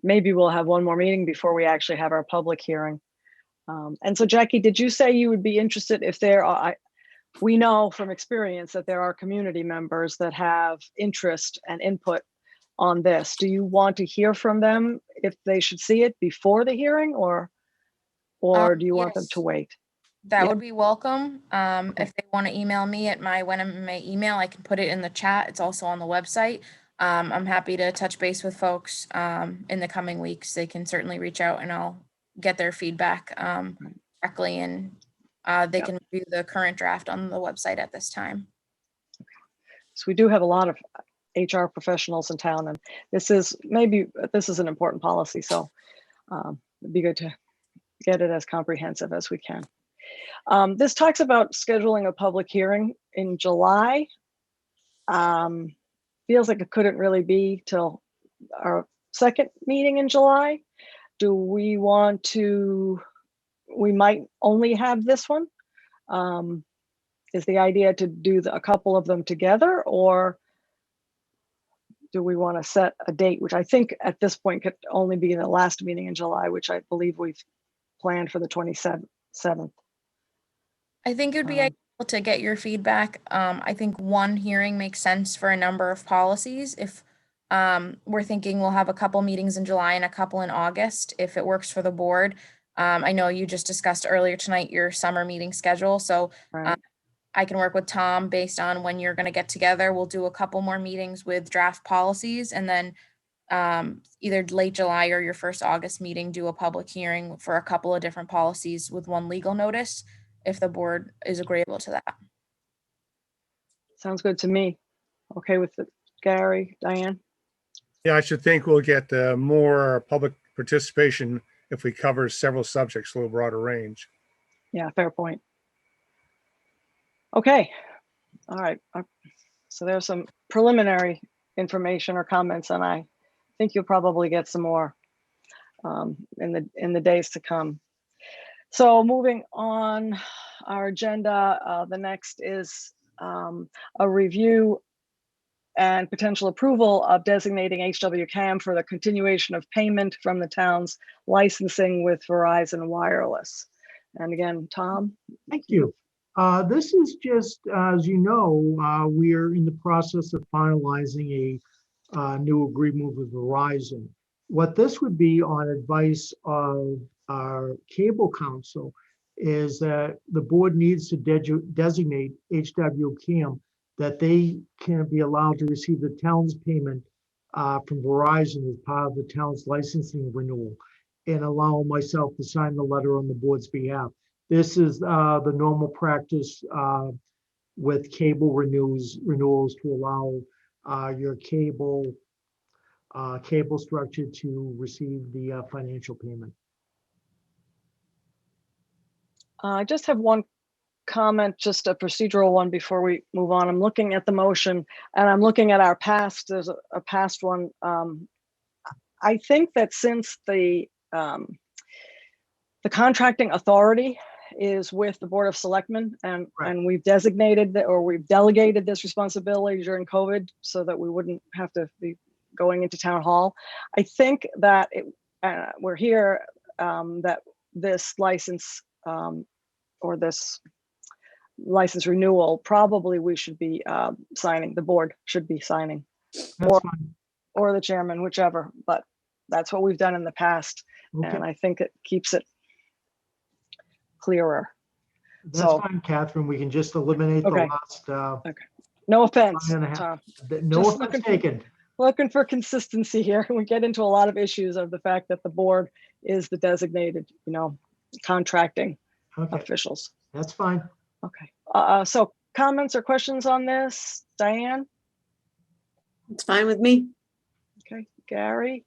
maybe we'll have one more meeting before we actually have our public hearing. And so Jackie, did you say you would be interested if there are, we know from experience that there are community members that have interest and input on this. Do you want to hear from them if they should see it before the hearing, or do you want them to Yes. wait? That Yeah. would be welcome. If they want to email me at my Wenham email, I can put it in the chat. It's also on the website. I'm happy to touch base with folks in the coming weeks. They can certainly reach out and I'll get their feedback directly, and they Yep. can review the current draft on the website at this time. So we do have a lot of HR professionals in town, and this is an important policy. So it'd be good to get it as comprehensive as we can. This talks about scheduling a public hearing in July. Feels like it couldn't really be till our second meeting in July. Do we want to, we might only have this one. Is the idea to do a couple of them together, or do we want to set a date, which I think at this point could only be the last meeting in July, which I believe we've planned for the 27th. I think it would be ideal to get your feedback. I think one hearing makes sense for a number of policies. If we're thinking we'll have a couple meetings in July and a couple in August, if it works for the board. I know you just discussed earlier tonight your summer meeting schedule, so Right. I can work with Tom based on when you're going to get together. We'll do a couple more meetings with draft policies, and then either late July or your first August meeting, do a public hearing for a couple of different policies with one legal notice, if the board is agreeable to that. Sounds good to me. Okay with it, Gary, Diane? Yeah, I should think we'll get more public participation if we cover several subjects, a little broader range. Yeah, fair point. Okay, all right. So there's some preliminary information or comments, and I think you'll probably get some more in the days to come. So moving on our agenda, the next is a review and potential approval of designating HWCAM for the continuation of payment from the town's licensing with Verizon Wireless. And again, Tom? Thank you. This is just, as you know, we're in the process of finalizing a new agreement with Verizon. What this would be, on advice of our cable council, is that the board needs to designate HWCAM, that they can be allowed to receive the town's payment from Verizon as part of the town's licensing renewal, and allow myself to sign the letter on the board's behalf. This is the normal practice with cable renewals to allow your cable structure to receive the financial payment. I just have one comment, just a procedural one before we move on. I'm looking at the motion and I'm looking at our past, there's a past one. I think that since the contracting authority is with the Board of Selectmen, and Right. and we've designated that, or we've delegated this responsibility during COVID so that we wouldn't have to be going into town hall. I think that we're here that this license or this license renewal, probably we should be signing, the board should be signing, That's fine. or the chairman, whichever, but that's what we've done in the past. Okay. And I think it keeps it clearer. That's So- fine, Catherine. We can just eliminate Okay. the last, No offense, Line and a half. Tom. no Just offense looking for- taken. Looking for consistency here. We get into a lot of issues of the fact that the board is the designated, contracting Okay, officials. that's fine. Okay. So comments or questions on this, Diane? It's fine with me. Okay, Gary?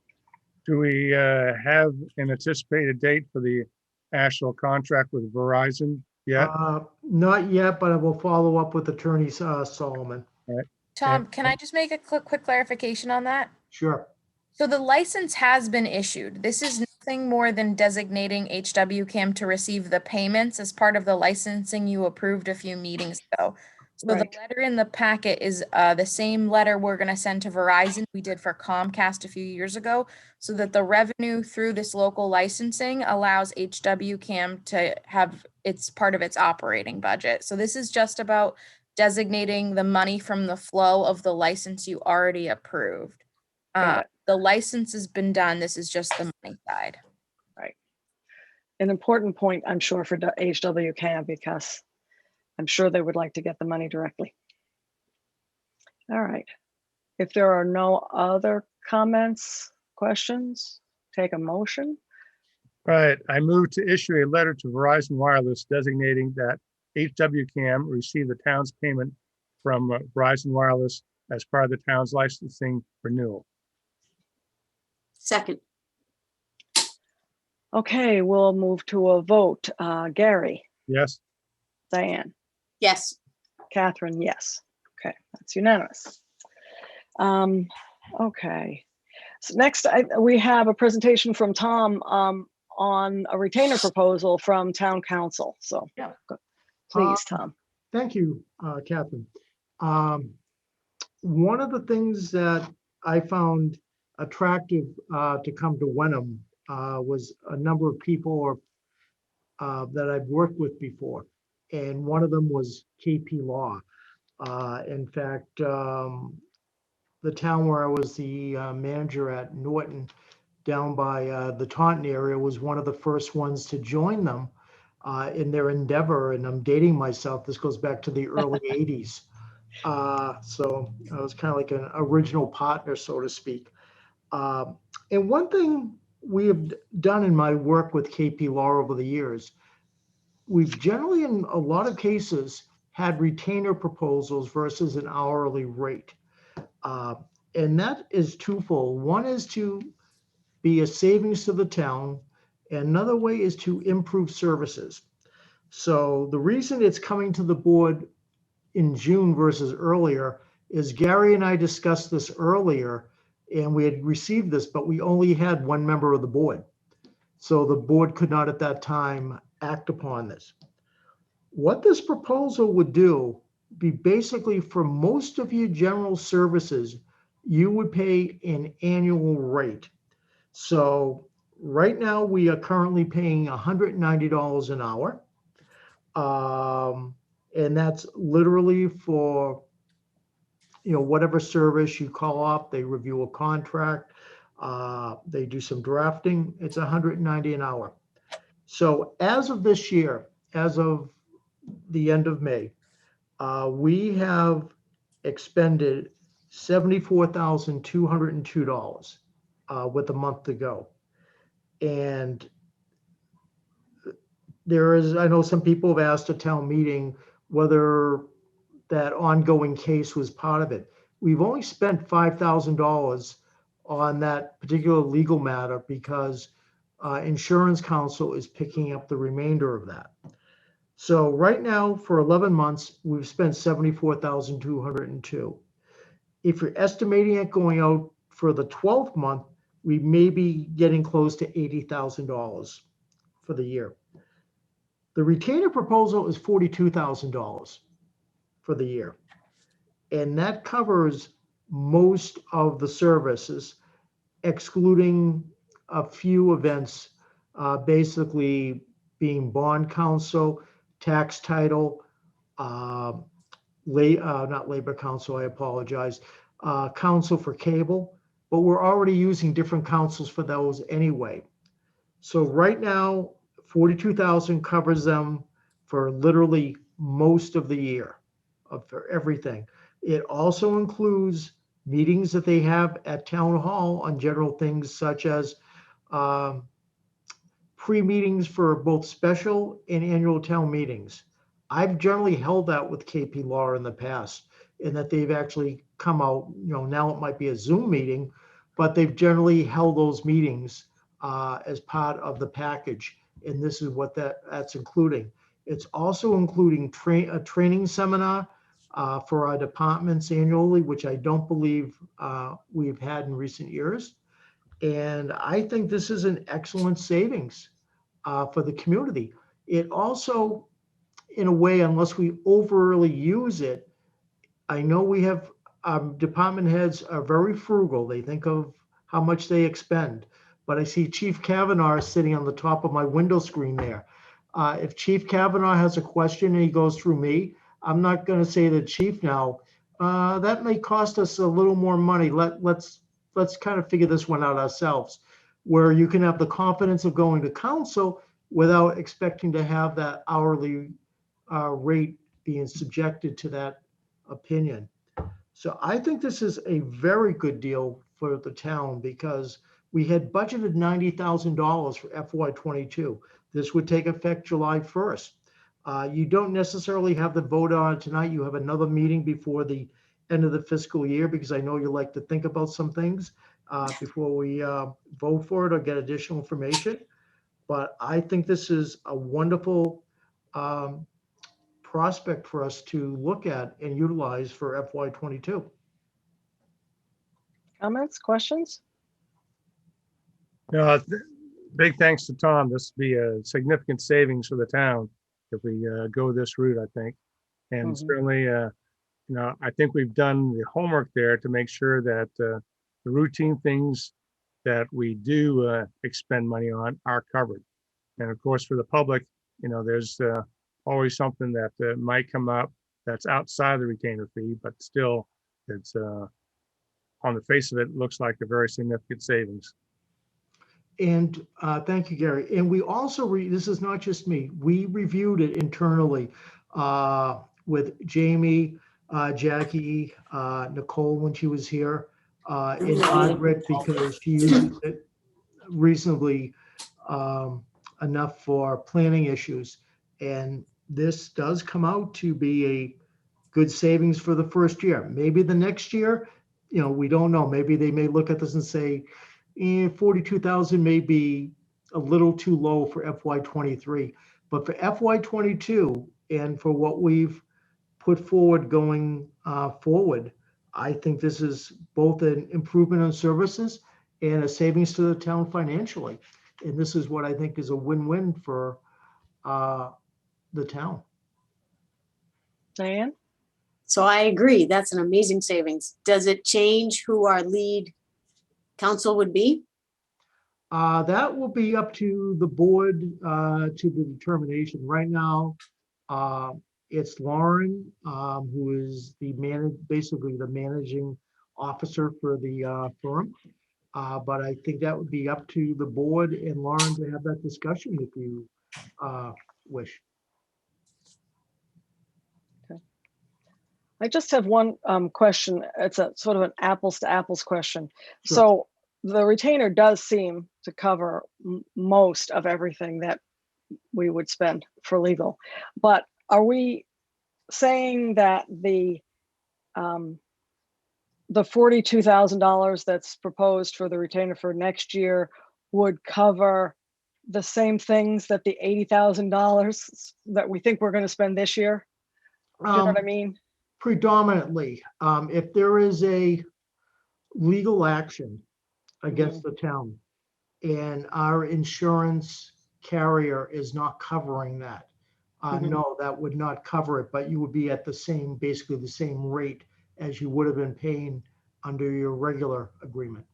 Do we have an anticipated date for the actual contract with Verizon yet? Not yet, but I will follow up with Attorney Solomon. Tom, can I just make a quick clarification on that? Sure. So the license has been issued. This is nothing more than designating HWCAM to receive the payments as part of the licensing you approved a few meetings ago. So Right. the letter in the packet is the same letter we're going to send to Verizon we did for Comcast a few years ago, so that the revenue through this local licensing allows HWCAM to have it's part of its operating budget. So this is just about designating the money from the flow of the license you already approved. Got it. The license has been done. This is just the money side. An important point, I'm sure, for HWCAM, because I'm sure they would like to get the money directly. All right. If there are no other comments, questions, take a motion. Right, I move to issue a letter to Verizon Wireless designating that HWCAM received the town's payment from Verizon Wireless as part of the town's licensing renewal. Second, Okay, we'll move to a vote. Gary, Yes, Diane, yes. Catherine, yes. Okay, that's unanimous. Okay, so next we have a presentation from Tom on a retainer proposal from town council. So Yeah. please, Tom. Thank you, Catherine. One of the things that I found attractive to come to Wenham was a number of people that I've worked with before. And one of them was KP Law. In fact, the town where I was the manager at Norton down by the Taunton area was one of the first ones to join them in their endeavor. And I'm dating myself. This goes back to the early 80s. So I was kind of like an original partner, so to speak. And one thing we have done in my work with KP Law over the years, we've generally, in a lot of cases, had retainer proposals versus an hourly rate. And that is twofold. One is to be a savings to the town. And another way is to improve services. So the reason it's coming to the board in June versus earlier is Gary and I discussed this earlier, and we had received this, but we only had one member of the board. So the board could not at that time act upon this. What this proposal would do be basically for most of your general services, you would pay an annual rate. So right now we are currently paying $190 an hour. And that's literally for, whatever service you call up, they review a contract, they do some drafting, it's $190 an hour. So as of this year, as of the end of May, we have expended $74,202 with a month to go. And I know some people have asked at town meeting whether that ongoing case was part of it. We've only spent $5,000 on that particular legal matter because insurance counsel is picking up the remainder of that. So right now for 11 months, we've spent $74,202. If you're estimating it going out for the 12th month, we may be getting close to $80,000 for the year. The retainer proposal is $42,000 for the year. And that covers most of the services, excluding a few events, basically being bond counsel, tax title, not labor counsel, I apologize, counsel for cable, but we're already using different counsels for those anyway. So right now, 42,000 covers them for literally most of the year, for everything. It also includes meetings that they have at town hall on general things such as pre-meetings for both special and annual town meetings. I've generally held that with KP Law in the past, in that they've actually come out, now it might be a Zoom meeting, but they've generally held those meetings as part of the package. And this is what that's including. It's also including a training seminar for our departments annually, which I don't believe we've had in recent years. And I think this is an excellent savings for the community. It also, in a way, unless we overly use it, I know we have department heads are very frugal. They think of how much they expend. But I see Chief Kavanaugh sitting on the top of my window screen there. If Chief Kavanaugh has a question and he goes through me, I'm not going to say to the chief now, that may cost us a little more money. Let's kind of figure this one out ourselves, where you can have the confidence of going to council without expecting to have that hourly rate being subjected to that opinion. So I think this is a very good deal for the town because We had budgeted $90,000 for FY '22. This would take effect July 1st. You don't necessarily have the vote on it tonight. You have another meeting before the end of the fiscal year, because I know you like to think about some things before we vote for it or get additional information. But I think this is a wonderful prospect for us to look at and utilize for FY '22. Comments, questions? Big thanks to Tom. This will be a significant savings for the town if we go this route, I think. And Mhm. certainly, I think we've done the homework there to make sure that the routine things that we do expend money on are covered. And of course, for the public, there's always something that might come up that's outside the retainer fee, but still, it's on the face of it, looks like a very significant savings. And thank you, Gary. And we also, this is not just me, we reviewed it internally with Jamie, Jackie, Nicole when she was here, and Margaret, because she uses it reasonably enough for planning issues. And this does come out to be a good savings for the first year. Maybe the next year, we don't know. Maybe they may look at this and say, 42,000 may be a little too low for FY '23. But for FY '22 and for what we've put forward going forward, I think this is both an improvement in services and a savings to the town financially. And this is what I think is a win-win for the town. Diane? So I agree, that's an amazing savings. Does it change who our lead counsel would be? That will be up to the board to the determination. Right now, it's Lauren, who is basically the managing officer for the firm. But I think that would be up to the board and Lauren to have that discussion if you wish. I just have one question. It's a sort of an apples to apples question. Sure. So the retainer does seem to cover most of everything that we would spend for legal. But are we saying that the $42,000 that's proposed for the retainer for next year would cover the same things that the $80,000 that we think we're going to spend this year? Do you know what I mean? Predominantly, if there is a legal action against the town and our insurance carrier is not covering that, no, that would not cover it, but you would be at basically the same rate as you would have been paying under your regular agreement.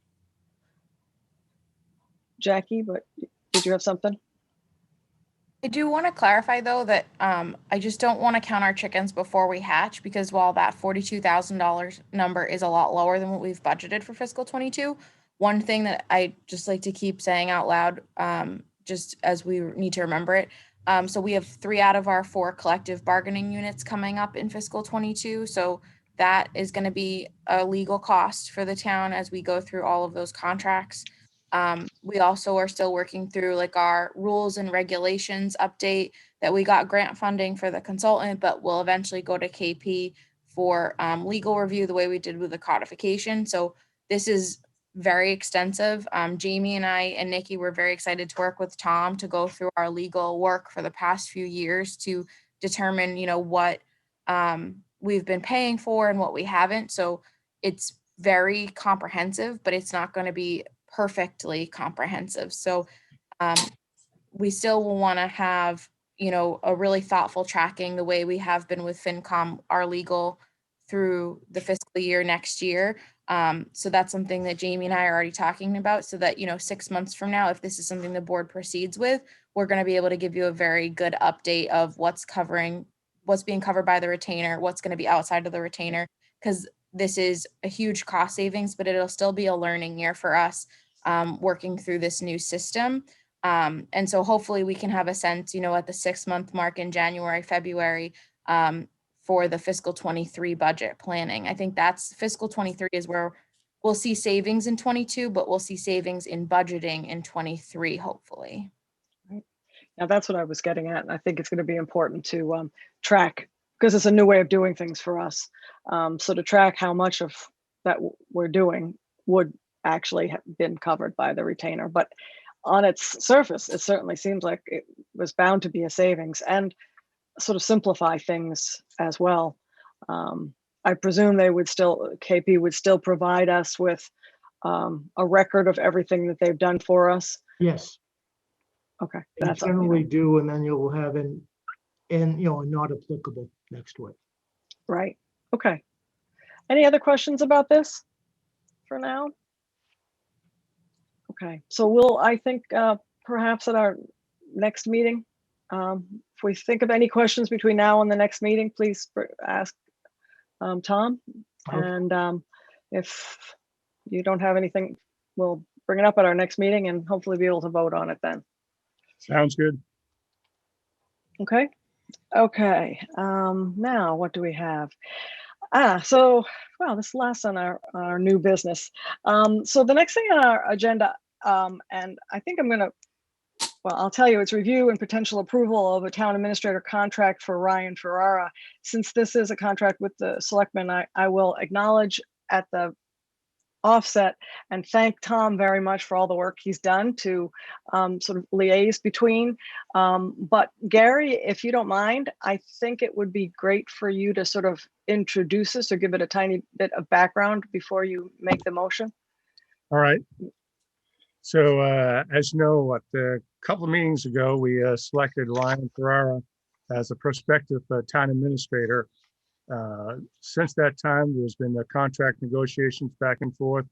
Jackie, but did you have something? I do want to clarify though that I just don't want to count our chickens before we hatch, because while that $42,000 number is a lot lower than what we've budgeted for fiscal '22, one thing that I just like to keep saying out loud, just as we need to remember it. So we have 3 out of our 4 collective bargaining units coming up in fiscal '22. So that is going to be a legal cost for the town as we go through all of those contracts. We also are still working through like our rules and regulations update that we got grant funding for the consultant, but we'll eventually go to KP for legal review the way we did with the codification. So this is very extensive. Jamie and I and Nikki were very excited to work with Tom to go through our legal work for the past few years to determine, what we've been paying for and what we haven't. So it's very comprehensive, but it's not going to be perfectly comprehensive. So we still will want to have, a really thoughtful tracking the way we have been with FinCom, our legal through the fiscal year next year. So that's something that Jamie and I are already talking about, so that, 6 months from now, if this is something the board proceeds with, we're going to be able to give you a very good update of what's being covered by the retainer, what's going to be outside of the retainer, because this is a huge cost savings, but it'll still be a learning year for us working through this new system. And so hopefully we can have a sense, at the 6-month mark in January, February, for the fiscal '23 budget planning. I think that's fiscal '23 is where we'll see savings in 22, but we'll see savings in budgeting in 23, hopefully. Now, that's what I was getting at. And I think it's going to be important to track, because it's a new way of doing things for us. So to track how much of that we're doing would actually have been covered by the retainer. But on its surface, it certainly seems like it was bound to be a savings and sort of simplify things as well. I presume they would still, KP would still provide us with a record of everything that they've done for us. Yes, Okay, they that's generally do, and then you'll have a not applicable next to it. right. Okay. Any other questions about this for now? Okay, so I think perhaps at our next meeting, if we think of any questions between now and the next meeting, please ask Tom. Okay. And if you don't have anything, we'll bring it up at our next meeting and hopefully be able to vote on it then. Sounds good. Okay. Okay. Now what do we have? So, well, this last on our new business. So the next thing on our agenda, and I think I'll tell you, it's review and potential approval of a town administrator contract for Ryan Ferrara. Since this is a contract with the selectmen, I will acknowledge at the offset and thank Tom very much for all the work he's done to sort of liaise between. But Gary, if you don't mind, I think it would be great for you to sort of introduce us or give it a tiny bit of background before you make the motion. All right. So as you know, a couple of meetings ago, we selected Ryan Ferrara as a prospective town administrator. Since that time, there's been contract negotiations back and forth.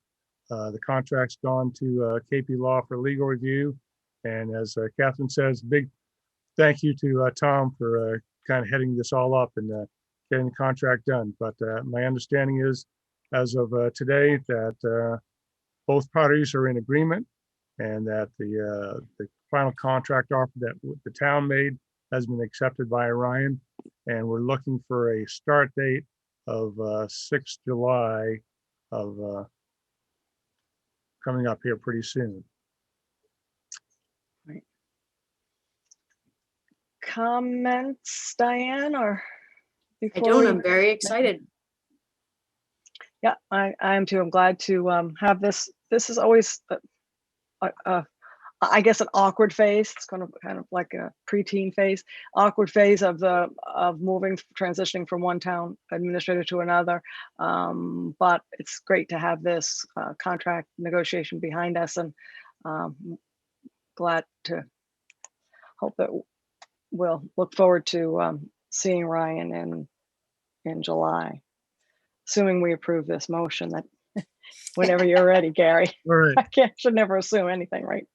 The contract's gone to KP Law for legal review. And as Catherine says, big thank you to Tom for kind of heading this all up and getting the contract done. But my understanding is, as of today, that both parties are in agreement and that the final contract offer that the town made has been accepted by Ryan. And we're looking for a start date of 6th July of coming up here pretty soon. Right. Comments, Diane, or? I don't, I'm very excited. Yeah, I am too. I'm glad to have this. This is always, I guess, an awkward phase. It's kind of like a preteen phase, awkward phase of transitioning from one town administrator to another. But it's great to have this contract negotiation behind us, and glad to hope that we'll look forward to seeing Ryan in July, assuming we approve this motion. That whenever you're ready, Gary. All right. I should never assume anything, right?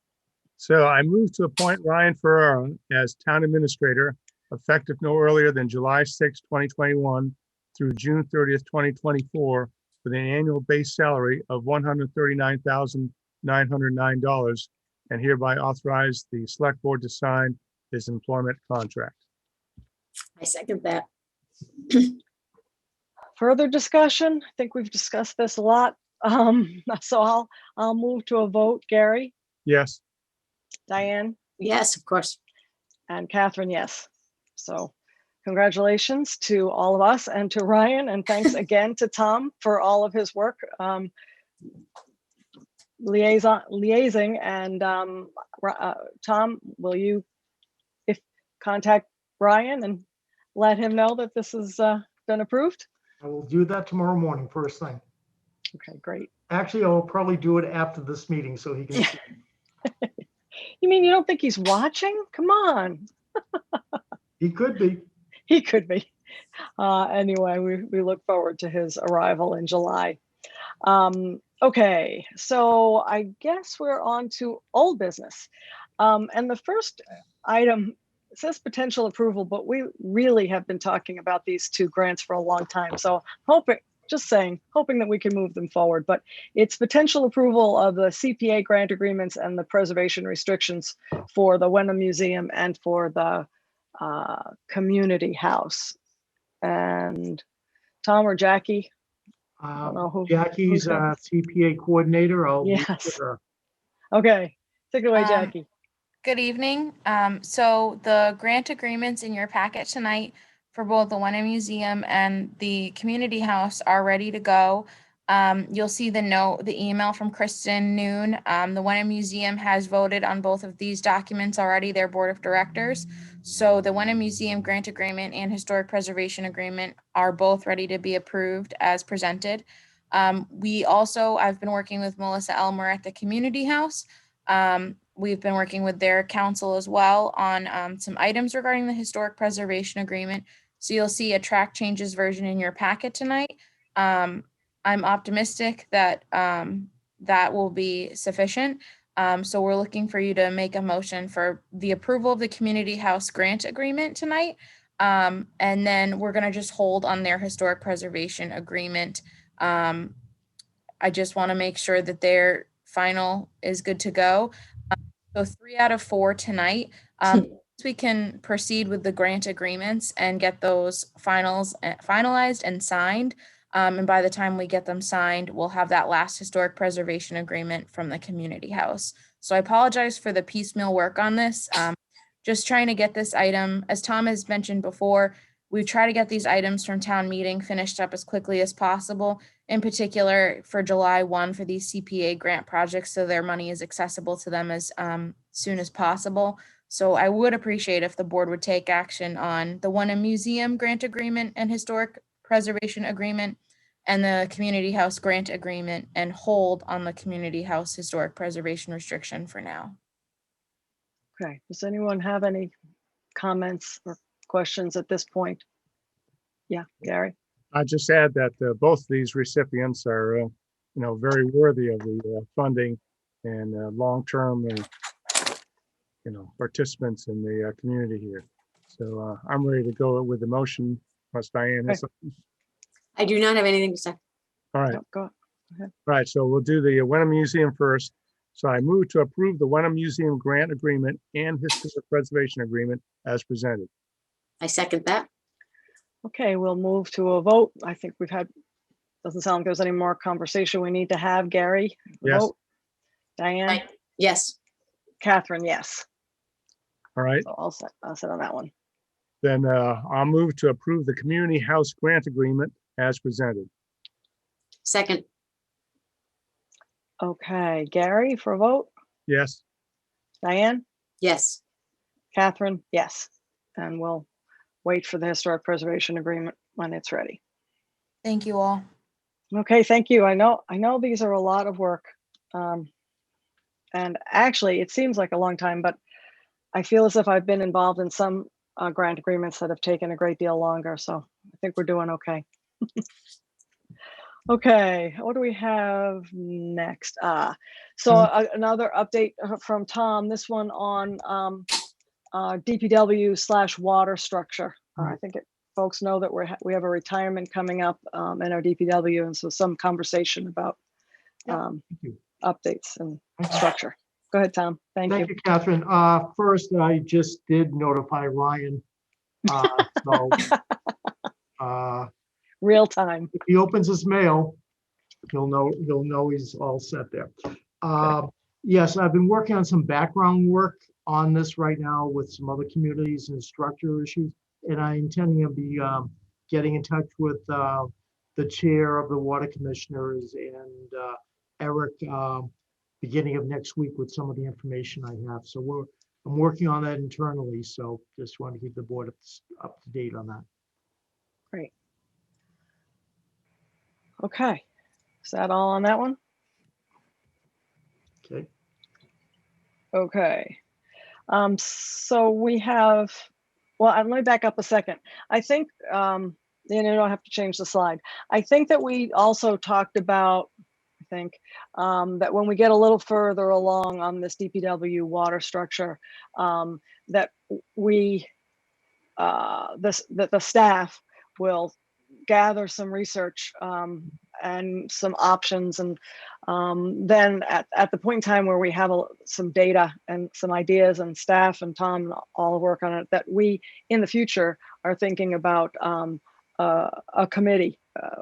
So I move to appoint Ryan Ferrara as town administrator, effective no earlier than July 6, 2021 through June 30th, 2024, with an annual base salary of $139,909, and hereby authorize the select board to sign his employment contract. I second that. Further discussion? I think we've discussed this a lot. So I'll move to a vote. Gary, Yes. Diane, Yes, of course. and Catherine, yes. So congratulations to all of us and to Ryan, and thanks again to Tom for all of his work liaising. And Tom, will you contact Ryan and let him know that this has been approved? I will do that tomorrow morning, first thing. Okay, great. Actually, I will probably do it after this meeting so he can. You mean you don't think he's watching? Come on. He could be. He could be. Anyway, we look forward to his arrival in July. Okay, so I guess we're on to old business. And the first item says potential approval, but we really have been talking about these two grants for a long time. So hoping that we can move them forward, but it's potential approval of the CPA grant agreements and the preservation restrictions for the Wenham Museum and for the community house. And Tom or Jackie? don't know who. Jackie's who's got this. CPA coordinator. I'll leave it to Yes. her. Okay, take it away, Um, Jackie. Good evening. So the grant agreements in your packet tonight for both the Wenham Museum and the Community House are ready to go. You'll see the email from Kristen Noon. The Wenham Museum has voted on both of these documents already, their board of directors. So the Wenham Museum grant agreement and historic preservation agreement are both ready to be approved as presented. I've been working with Melissa Elmer at the Community House. We've been working with their council as well on some items regarding the historic preservation agreement. So you'll see a track changes version in your packet tonight. I'm optimistic that that will be sufficient. So we're looking for you to make a motion for the approval of the Community House grant agreement tonight. And then we're going to just hold on their historic preservation agreement. I just want to make sure that their final is good to go. So 3 out of 4 tonight. We can proceed with the grant agreements and get those finalized and signed. And by the time we get them signed, we'll have that last historic preservation agreement from the Community House. So I apologize for the piecemeal work on this. Just trying to get this item, as Tom has mentioned before, we try to get these items from town meeting finished up as quickly as possible, in particular for July 1 for these CPA grant projects, so their money is accessible to them as soon as possible. So I would appreciate if the board would take action on the Wenham Museum grant agreement and historic preservation agreement and the Community House grant agreement, and hold on the Community House historic preservation restriction for now. Okay, does anyone have any comments or questions at this point? Yeah, Gary? I just add that both of these recipients are, very worthy of the funding and long-term, participants in the community here. So I'm ready to go with the motion. Unless Diane has something. I do not have anything to say. All right. No, go ahead. All right, so we'll do the Wenham Museum first. So I move to approve the Wenham Museum grant agreement and historic preservation agreement as presented. I second that. Okay, we'll move to a vote. I think doesn't sound like there's any more conversation we need to have. Gary? Yes. Vote. Diane? Yes. Catherine, yes. All right, So I'll sit on that one. then I'll move to approve the Community House grant agreement as presented. Second. Okay, Gary for a vote. Yes. Diane? Yes. Catherine? Yes. And we'll wait for the historic preservation agreement when it's ready. Thank you all. Okay, thank you. I know these are a lot of work. And actually, it seems like a long time, but I feel as if I've been involved in some grant agreements that have taken a great deal longer. So I think we're doing okay. Okay, what do we have next? Another update from Tom, this one on DPW/water structure. I think folks know that we have a retirement coming up in our DPW, and so some conversation about updates and structure. Go ahead, Tom. Thank you. Thank you, Catherine. First, I just did notify Ryan. Real time. If he opens his mail, he'll know he's all set there. Yes, I've been working on some background work on this right now with some other communities and structural issues, and I'm intending to be getting in touch with the chair of the water commissioners and Eric beginning of next week with some of the information I have. So I'm working on that internally. So just want to keep the board up to date on that. Great. Okay, is that all on that one? Okay. Okay. So we have, well, let me back up a second. I think, you don't have to change the slide. I think that we also talked about, that when we get a little further along on this DPW water structure, that the staff will gather some research and some options, and then at the point in time where we have some data and some ideas, and staff and Tom all work on it, that we in the future are thinking about a committee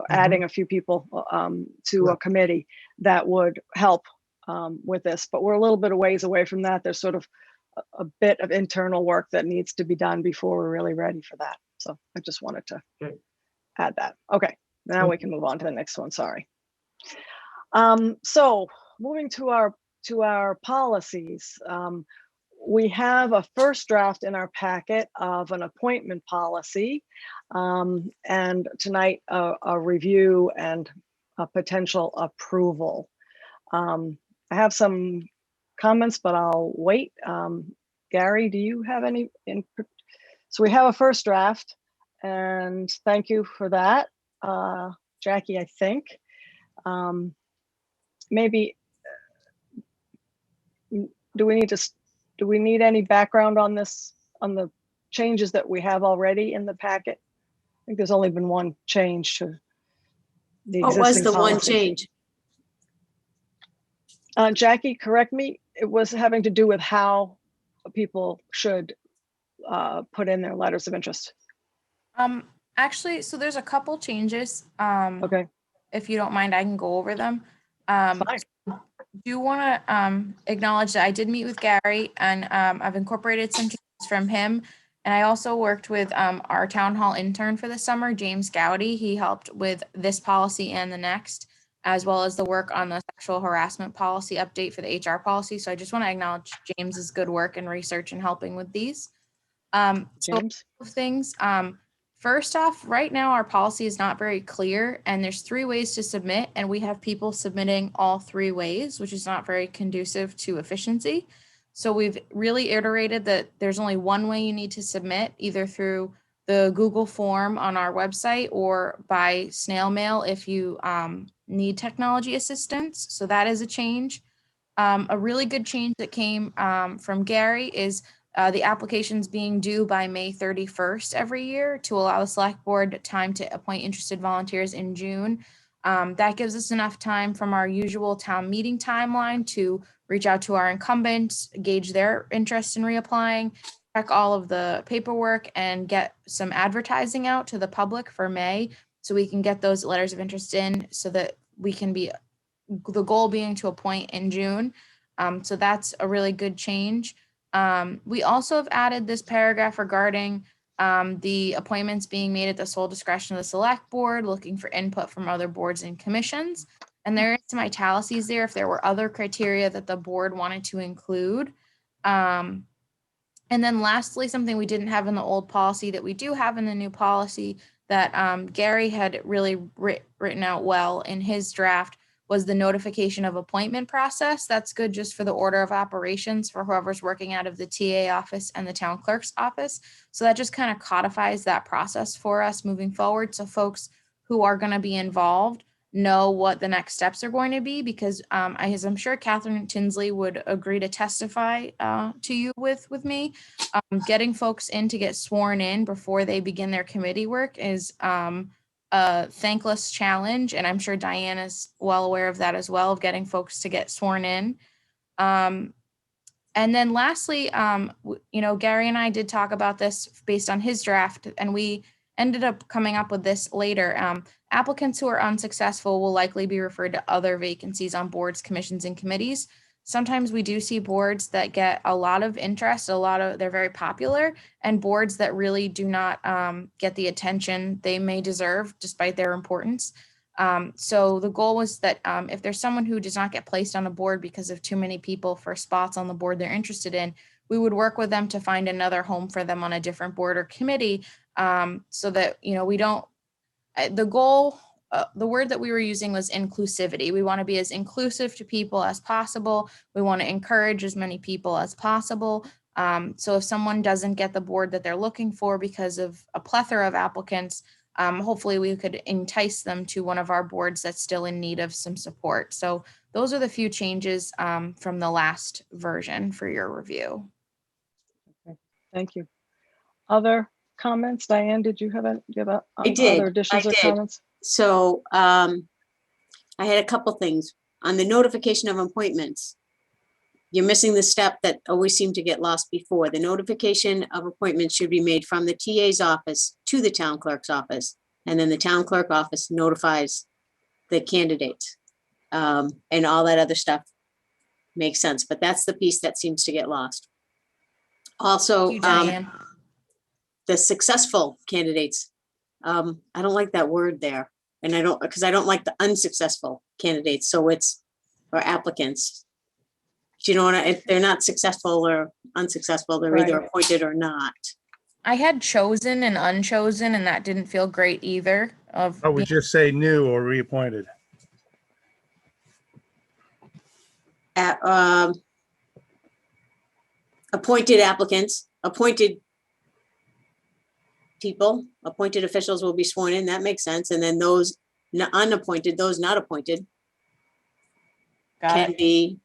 adding a few people to a committee that would help with this. But we're a little bit of ways away from that. There's sort of a bit of internal work that needs to be done before we're really ready for that. So I just wanted to add that. Okay, now we can move on to the next one. Sorry. So moving to our policies. We have a first draft in our packet of an appointment policy, and tonight a review and a potential approval. I have some comments, but I'll wait. Gary, do you have any input? So we have a first draft, and thank you for that. Jackie, I think. Maybe, do we need any background on this, on the changes that we have already in the packet? I think there's only been one change to the What existing was the one policy. change? Jackie, correct me. It was having to do with how people should put in their letters of interest. Actually, so there's a couple changes. Okay, If you don't mind, I can go over them. fine. Do want to acknowledge that I did meet with Gary, and I've incorporated some changes from him. And I also worked with our town hall intern for the summer, James Gowdy. He helped with this policy and the next, as well as the work on the sexual harassment policy update for the HR policy. So I just want to acknowledge James's good work and research and helping with these. So James? of things. First off, right now our policy is not very clear, and there's 3 ways to submit, and we have people submitting all 3 ways, which is not very conducive to efficiency. So we've really iterated that there's only one way you need to submit, either through the Google form on our website or by snail mail if you need technology assistance. So that is a change. A really good change that came from Gary is the applications being due by May 31st every year to allow the select board time to appoint interested volunteers in June. That gives us enough time from our usual town meeting timeline to reach out to our incumbents, gauge their interest in reapplying, check all of the paperwork, and get some advertising out to the public for May so we can get those letters of interest in so that we can be, the goal being to appoint in June. So that's a really good change. We also have added this paragraph regarding the appointments being made at the sole discretion of the select board, looking for input from other boards and commissions. And there is some italices there if there were other criteria that the board wanted to include. And then lastly, something we didn't have in the old policy that we do have in the new policy that Gary had really written out well in his draft was the notification of appointment process. That's good just for the order of operations for whoever's working out of the TA office and the town clerk's office. So that just kind of codifies that process for us moving forward. So folks who are going to be involved know what the next steps are going to be, because as I'm sure Catherine Tinsley would agree to testify to you with me, getting folks in to get sworn in before they begin their committee work is a thankless challenge, and I'm sure Diane is well aware of that as well, of getting folks to get sworn in. And then lastly, Gary and I did talk about this based on his draft, and we ended up coming up with this later. Applicants who are unsuccessful will likely be referred to other vacancies on boards, commissions, and committees. Sometimes we do see boards that get a lot of interest, they're very popular, and boards that really do not get the attention they may deserve despite their importance. So the goal was that if there's someone who does not get placed on a board because of too many people for spots on the board they're interested in, we would work with them to find another home for them on a different board or committee, so that, we don't, the goal, the word that we were using was inclusivity. We want to be as inclusive to people as possible. We want to encourage as many people as possible. So if someone doesn't get the board that they're looking for because of a plethora of applicants, hopefully we could entice them to one of our boards that's still in need of some support. So those are the few changes from the last version for your review. Okay, thank you. Other comments? Diane, did you have I did. other additions I or did. comments? So I had a couple things on the notification of appointments. You're missing the step that always seemed to get lost before. The notification of appointments should be made from the TA's office to the town clerk's office. And then the town clerk office notifies the candidates. And all that other stuff makes sense, but that's the piece that seems to get lost. Also, Thank you, Diane. the successful candidates. I don't like that word there. And I don't, because I don't like the unsuccessful candidates. So it's, or applicants. Do you know what if they're not successful or unsuccessful, they're either Right. appointed or not. I had chosen and unchosen, and that didn't feel great either. I would just say new or reappointed. Appointed applicants, appointed people, appointed officials will be sworn in. That makes sense. And then those unappointed, those not appointed Got can it. be,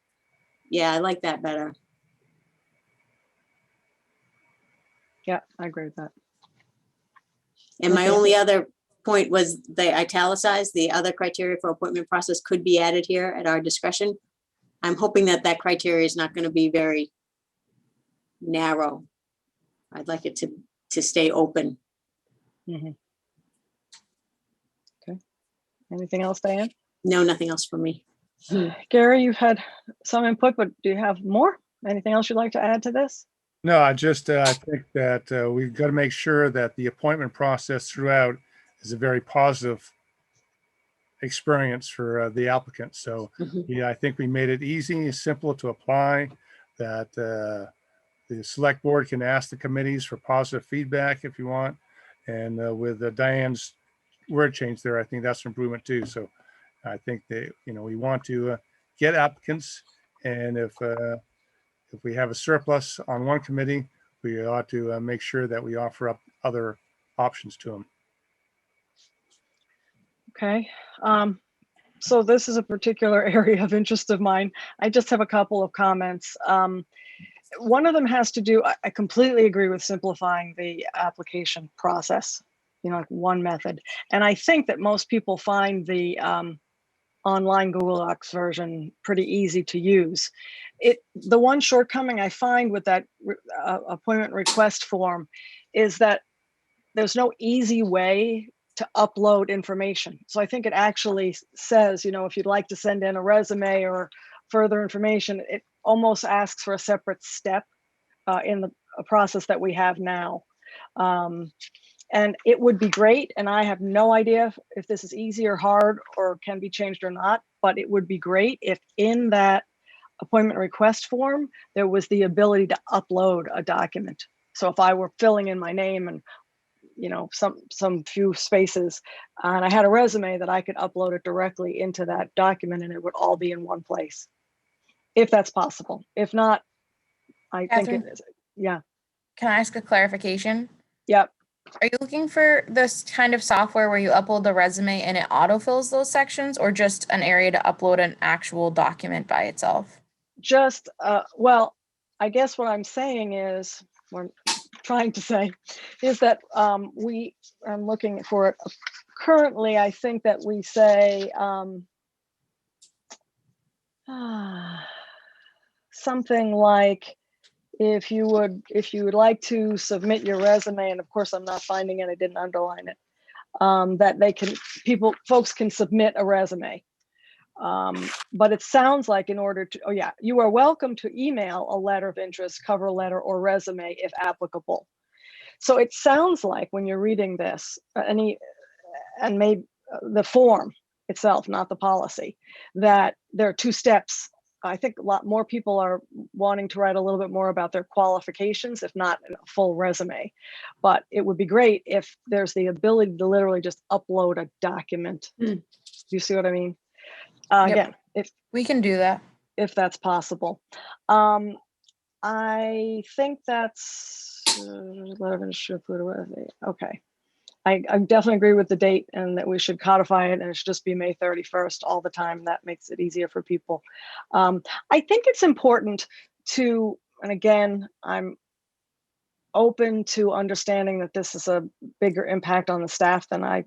yeah, I like that better. Yeah, I agree with that. And my Okay. only other point was the italicized, the other criteria for appointment process could be added here at our discretion. I'm hoping that that criteria is not going to be very narrow. I'd like it to stay open. Mhm. Okay. Anything else, Diane? No, nothing else for me. Gary, you've had some input, but do you have more? Anything else you'd like to add to this? No, I think that we've got to make sure that the appointment process throughout is a very positive experience for the applicant. So, Mhm. yeah, I think we made it easy, simple to apply, that the select board can ask the committees for positive feedback if you want. And with Diane's word change there, I think that's an improvement too. So I think that, we want to get applicants, and if we have a surplus on one committee, we ought to make sure that we offer up other options to them. Okay. So this is a particular area of interest of mine. I just have a couple of comments. One of them has to do, I completely agree with simplifying the application process, like one method. And I think that most people find the online Google Docs version pretty easy to use. The one shortcoming I find with that appointment request form is that there's no easy way to upload information. So I think it actually says, if you'd like to send in a resume or further information, it almost asks for a separate step in the process that we have now. And it would be great, and I have no idea if this is easy or hard or can be changed or not, but it would be great if in that appointment request form, there was the ability to upload a document. So if I were filling in my name and some few spaces, and I had a resume, that I could upload it directly into that document and it would all be in one place, if that's possible. If not, I think it is. Yeah. Can I ask a clarification? Yep. Are you looking for this kind of software where you upload the resume and it autofills those sections, or just an area to upload an actual document by itself? Just, well, I guess what I'm saying is, we're trying to say, is that I'm looking for it. Currently, I think that we say something like, if you would like to submit your resume, and of course I'm not finding it, I didn't underline it, that folks can submit a resume. But it sounds like in order to, you are welcome to email a letter of interest, cover letter, or resume if applicable. So it sounds like when you're reading this, and maybe the form itself, not the policy, that there are two steps. I think a lot more people are wanting to write a little bit more about their qualifications, if not a full resume. But it would be great if there's the ability to literally just upload a document. Do you see what I mean? Yep. Again, if we can do that, if that's possible. I think that's okay. I definitely agree with the date, and that we should codify it, and it should just be May 31st all the time. That makes it easier for people. I think it's important to, and again, I'm open to understanding that this is a bigger impact on the staff than I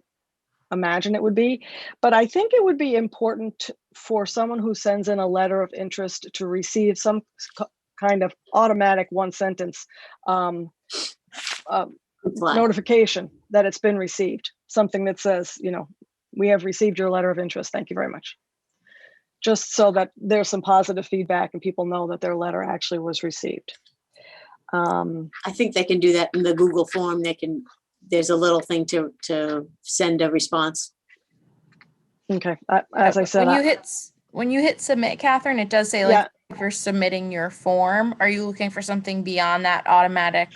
imagine it would be, but I think it would be important for someone who sends in a letter of interest to receive some kind of automatic one sentence Reply. notification that it's been received, something that says, we have received your letter of interest. Thank you very much. Just so that there's some positive feedback and people know that their letter actually was received. I think they can do that in the Google form. There's a little thing to send a response. Okay, as I said, When you hit submit, Catherine, it does say like yeah, if you're submitting your form. Are you looking for something beyond that automatic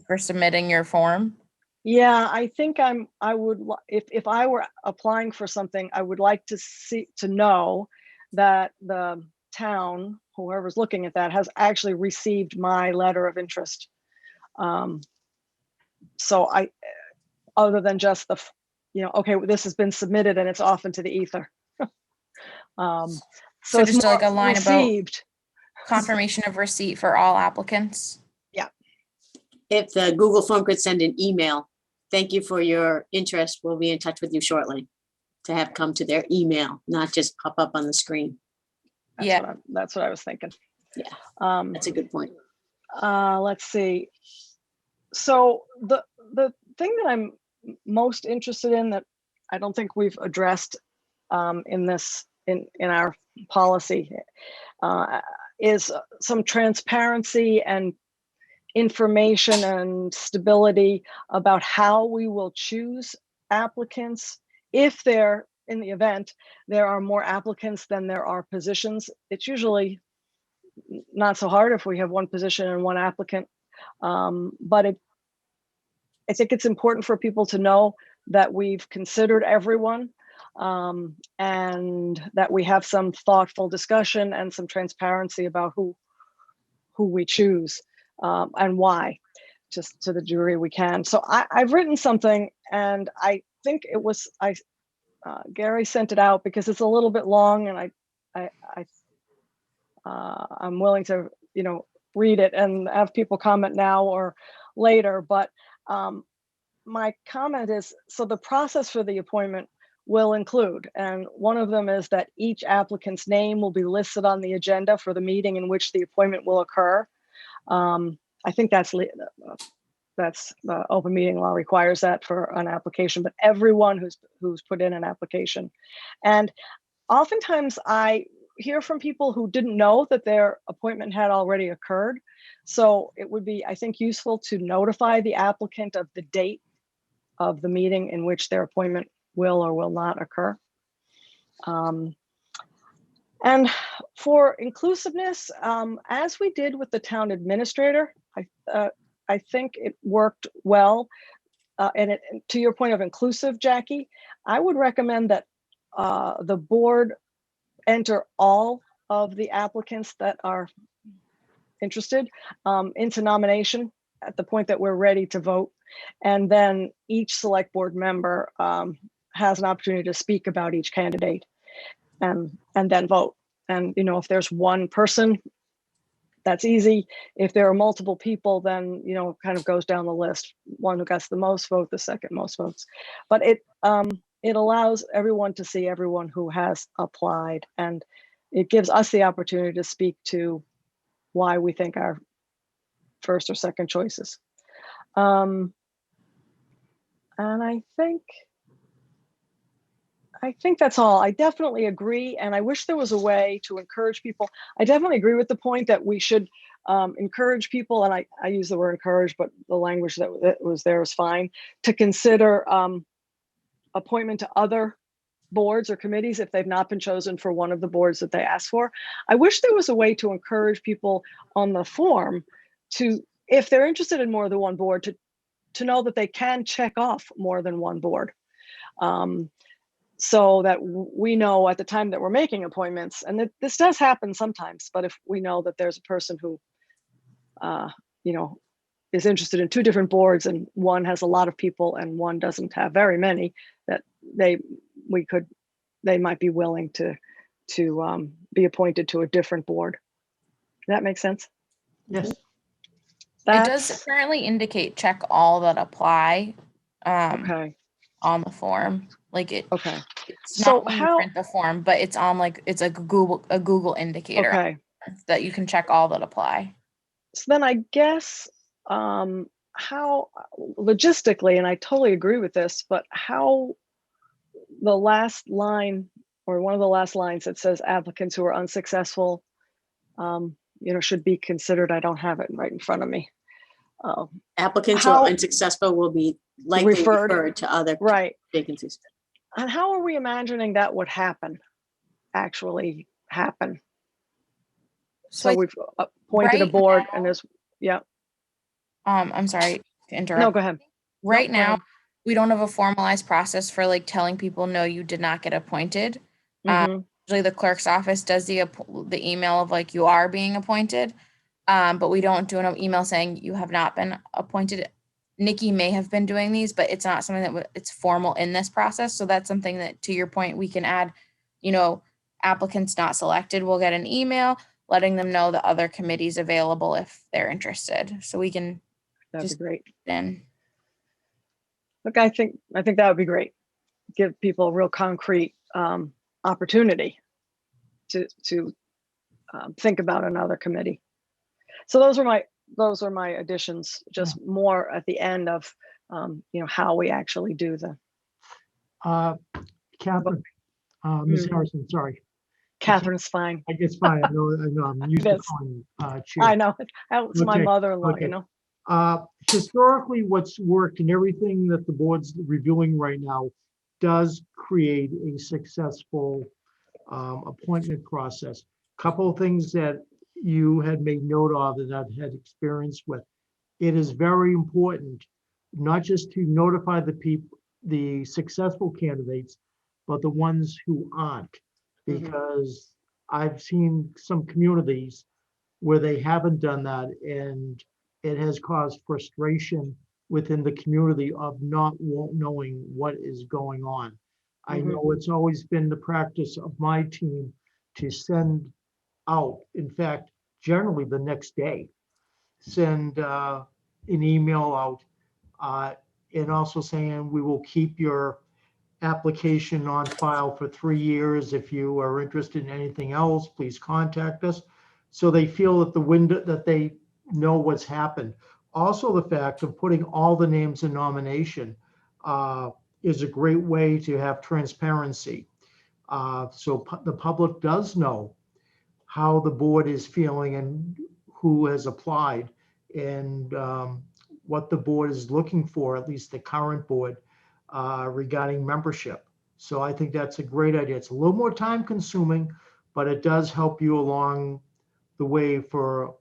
for submitting your form? yeah, I think if I were applying for something, I would like to know that the town, whoever's looking at that, has actually received my letter of interest. So other than just okay, this has been submitted and it's off into the ether. So it's just more like a line received. about confirmation of receipt for all applicants. Yeah. If the Google form could send an email, thank you for your interest. We'll be in touch with you shortly, to have come to their email, not just pop up on the screen. That's what I was thinking. Yeah, that's a good point. Let's see. So the thing that I'm most interested in, that I don't think we've addressed in our policy, is some transparency and information and stability about how we will choose applicants. If in the event there are more applicants than there are positions, it's usually not so hard if we have one position and one applicant. But I think it's important for people to know that we've considered everyone, and that we have some thoughtful discussion and some transparency about who we choose, and why, just to the degree we can. So I've written something, and I think it was Gary sent it out because it's a little bit long, and I'm willing to read it and have people comment now or later. But my comment is, so the process for the appointment will include, and one of them is that each applicant's name will be listed on the agenda for the meeting in which the appointment will occur. I think that's the open meeting law requires that for an application, but everyone who's put in an application. And oftentimes I hear from people who didn't know that their appointment had already occurred. So it would be, I think, useful to notify the applicant of the date of the meeting in which their appointment will or will not occur. And for inclusiveness, as we did with the town administrator, I think it worked well. And to your point of inclusive, Jackie, I would recommend that the board enter all of the applicants that are interested into nomination at the point that we're ready to vote. And then each select board member has an opportunity to speak about each candidate and then vote. And, if there's one person, that's easy. If there are multiple people, then, it kind of goes down the list. One who gets the most vote, the second most votes. But it allows everyone to see everyone who has applied, and it gives us the opportunity to speak to why we think our first or second choices. And I think that's all. I definitely agree, and I wish there was a way to encourage people. I definitely agree with the point that we should encourage people, and I use the word encourage, but the language that was there is fine, to consider appointment to other boards or committees if they've not been chosen for one of the boards that they asked for. I wish there was a way to encourage people on the form to, if they're interested in more than one board, to know that they can check off more than one board. So that we know at the time that we're making appointments, and this does happen sometimes, but if we know that there's a person who, is interested in two different boards, and one has a lot of people and one doesn't have very many, that they might be willing to be appointed to a different board. Does that make sense? Yes. It does currently indicate check all that apply Okay. on the form. Like it. Okay. It's So not when you print the form, but it's on it's a Google indicator. Okay. That you can check all that apply. So then I guess how logistically, and I totally agree with this, but how the last line or one of the last lines that says applicants who are unsuccessful, should be considered. I don't have it right in front of me. Applicants who How- are unsuccessful will be likely referred to other Right. vacancies. And how are we imagining that would actually happen? So we've appointed a right board now- and there's, yeah, I'm sorry to interrupt. no, go ahead. Right go now, ahead. we don't have a formalized process for like telling people, no, you did not get appointed. Mhm. Usually the clerk's office does the email of like, you are being appointed. But we don't do an email saying you have not been appointed. Nikki may have been doing these, but it's not something that it's formal in this process. So that's something that, to your point, we can add, applicants not selected will get an email letting them know the other committees available if they're interested. So we can That'd just be great. then. Look, I think that would be great. Give people a real concrete opportunity to think about another committee. So those are my additions, just more at the end of how we actually do the. Catherine, Ms. Harrison, sorry. Catherine's fine. I guess fine. I know. I'm used to calling chair. I know. It's my Okay, mother-in-law, okay. Historically, what's worked and everything that the board's reviewing right now does create a successful appointment process. Couple of things that you had made note of and I've had experience with. It is very important not just to notify the successful candidates, but the ones who aren't. Because I've seen some communities where they haven't done that, and it has caused frustration within the community of not knowing what is going on. I know it's always been the practice of my team to send out, in fact, generally the next day, send an email out, and also saying we will keep your application on file for 3 years. If you are interested in anything else, please contact us. So they feel that the window, that they know what's happened. Also, the fact of putting all the names in nomination is a great way to have transparency. So the public does know how the board is feeling and who has applied and what the board is looking for, at least the current board, regarding membership. So I think that's a great idea. It's a little more time consuming, but it does help you along the way for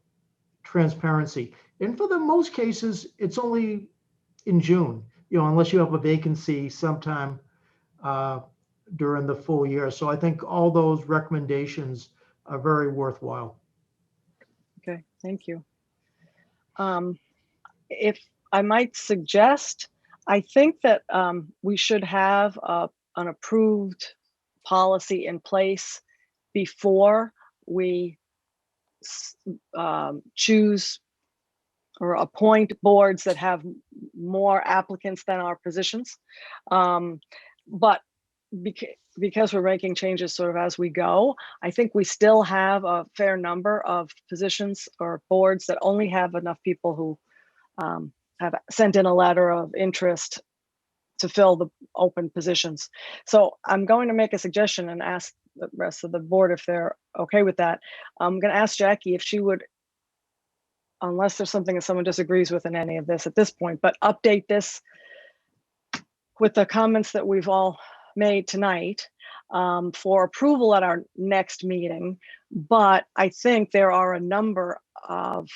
transparency. And for the most cases, it's only in June, unless you have a vacancy sometime during the full year. So I think all those recommendations are very worthwhile. Okay, thank you. If I might suggest, I think that we should have an approved policy in place before we choose or appoint boards that have more applicants than our positions. But because we're making changes sort of as we go, I think we still have a fair number of positions or boards that only have enough people who have sent in a letter of interest to fill the open positions. So I'm going to make a suggestion and ask the rest of the board if they're okay with that. I'm going to ask Jackie if she would, unless there's something that someone disagrees with in any of this at this point, but update this with the comments that we've all made tonight for approval at our next meeting. But I think there are a number of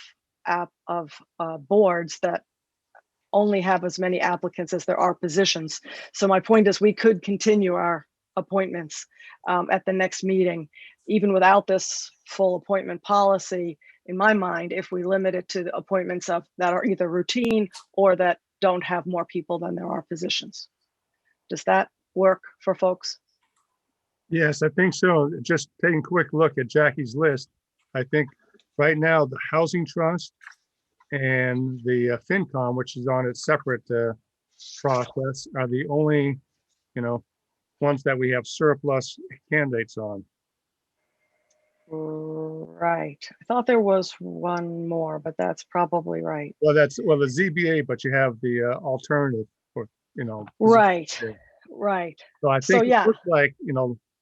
boards that only have as many applicants as there are positions. So my point is we could continue our appointments at the next meeting, even without this full appointment policy, in my mind, if we limit it to the appointments that are either routine or that don't have more people than there are positions. Does that work for folks? Yes, I think so. Just taking a quick look at Jackie's list, I think right now the Housing Trust and the FinCom, which is on its separate process, are the only, ones that we have surplus candidates on. Right. I thought there was one more, but that's probably right. Well, the ZBA, but you have the alternative for, Right. Yeah. Right. So I So think it yeah, looks like,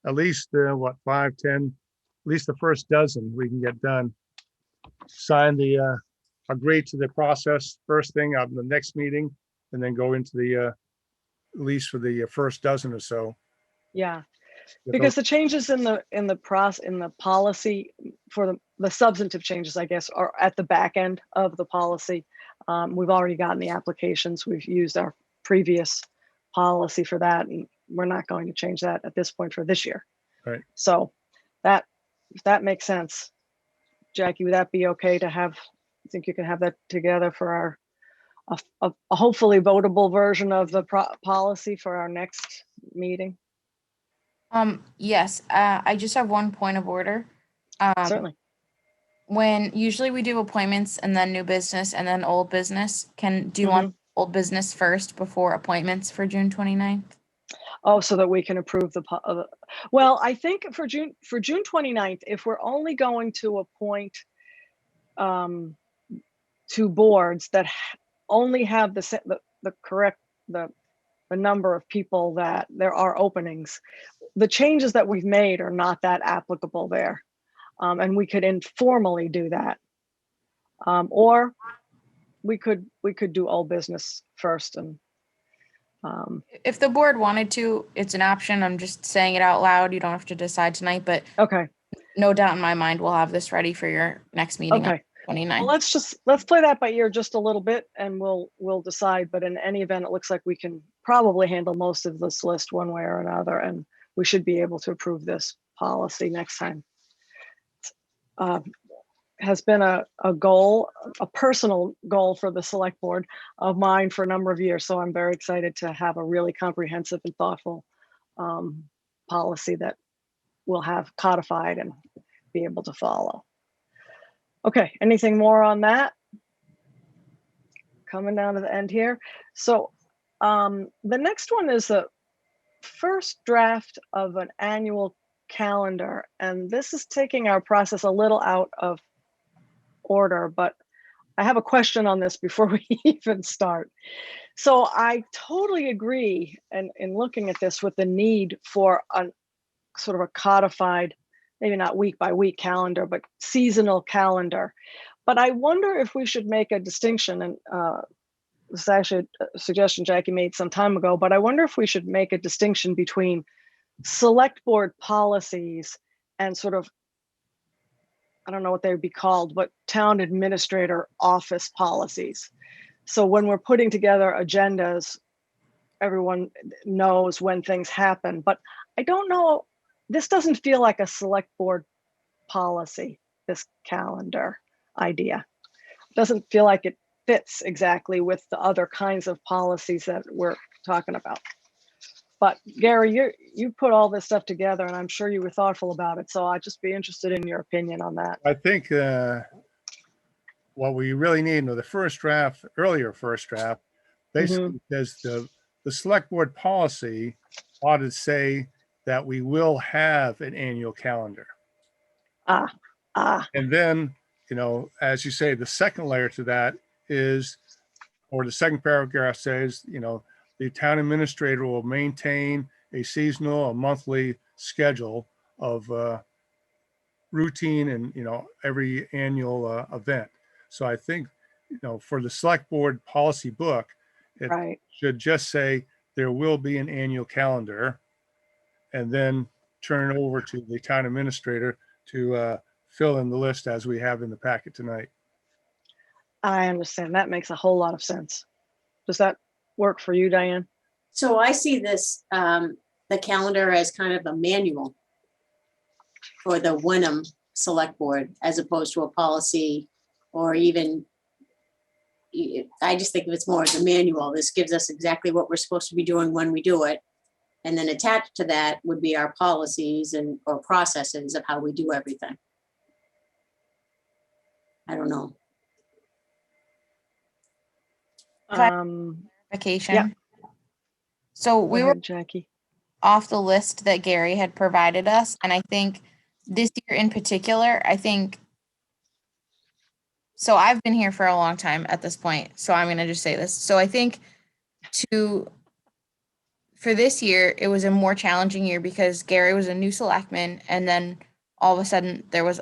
at least, 5, 10, at least the first dozen we can get done. Sign agree to the process first thing on the next meeting, and then go into the, at least for the first dozen or so. yeah. Get Because those- the changes in the policy for the substantive changes, I guess, are at the back end of the policy. We've already gotten the applications. We've used our previous policy for that, and we're not going to change that at this point for this year. Right. So if that makes sense, Jackie, would that be okay to have? I think you can have that together for a hopefully votable version of the policy for our next meeting. Yes, I just have one point of order. Certainly. When usually we do appointments and then new business and then old business, do you want old business first before appointments for June 29th? Oh, so that we can approve well, I think for June 29th, if we're only going to appoint two boards that only have the correct the number of people that there are openings, the changes that we've made are not that applicable there. And we could informally do that. Or we could do old business first and If the board wanted to, it's an option. I'm just saying it out loud. You don't have to decide tonight, but okay. no doubt in my mind, we'll have this ready for your next meeting on Okay. 29th. Well, let's play that by ear just a little bit and we'll decide. But in any event, it looks like we can probably handle most of this list one way or another, and we should be able to approve this policy next time. Has been a goal, a personal goal for the select board of mine for a number of years. So I'm very excited to have a really comprehensive and thoughtful policy that we'll have codified and be able to follow. Okay, anything more on that? Coming down to the end here. So the next one is the first draft of an annual calendar. And this is taking our process a little out of order, but I have a question on this before we even start. So I totally agree in looking at this with the need for a sort of a codified, maybe not week by week calendar, but seasonal calendar. But I wonder if we should make a distinction, and this is actually a suggestion Jackie made some time ago, but I wonder if we should make a distinction between select board policies and sort of, I don't know what they would be called, but town administrator office policies. So when we're putting together agendas, everyone knows when things happen, but I don't know, this doesn't feel like a select board policy, this calendar idea. It doesn't feel like it fits exactly with the other kinds of policies that we're talking about. But Gary, you put all this stuff together and I'm sure you were thoughtful about it. So I'd just be interested in your opinion on that. I think what we really need with the earlier first draft, basically says the select board policy ought to say that we will have an annual calendar. And then, as you say, the second layer to that is, or the second paragraph says, the town administrator will maintain a seasonal or monthly schedule of routine and, every annual event. So I think, for the select board policy book, it should just say there will be an annual calendar, and then turn it over to the town administrator to fill in the list as we have in the packet tonight. I understand. That makes a whole lot of sense. Does that work for you, Diane? So I see this, the calendar as kind of a manual for the Wenham Select Board, as opposed to a policy, or even, I just think of it's more as a manual. This gives us exactly what we're supposed to be doing when we do it. And then attached to that would be our policies or processes of how we do everything. I don't know. Vacation. Yeah. So we were Jackie. off the list that Gary had provided us, and I think this year in particular, I think, so I've been here for a long time at this point, so I'm gonna just say this. So I think for this year, it was a more challenging year because Gary was a new selectman, and then all of a sudden there was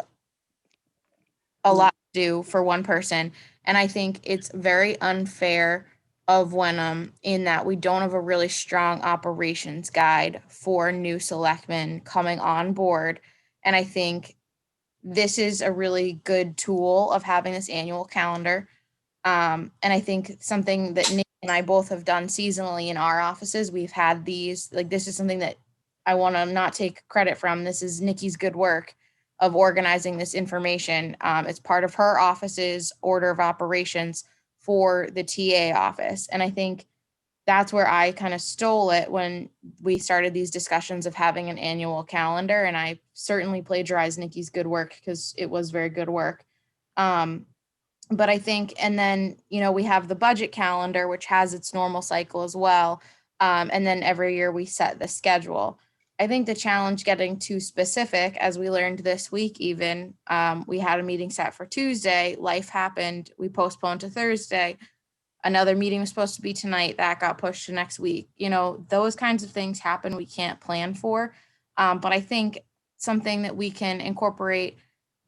a lot to do for one person. And I think it's very unfair of Wenham in that we don't have a really strong operations guide for new selectmen coming on board. And I think this is a really good tool of having this annual calendar. And I think something that Nick and I both have done seasonally in our offices, we've had these, like, this is something that I want to not take credit from. This is Nikki's good work of organizing this information. It's part of her office's order of operations for the TA office. And I think that's where I kind of stole it when we started these discussions of having an annual calendar. And I certainly plagiarized Nikki's good work because it was very good work. But I think, and then, we have the budget calendar, which has its normal cycle as well. And then every year we set the schedule. I think the challenge getting too specific, as we learned this week, even, we had a meeting set for Tuesday, life happened, we postponed to Thursday. Another meeting was supposed to be tonight, that got pushed to next week. Those kinds of things happen, we can't plan for. But I think something that we can incorporate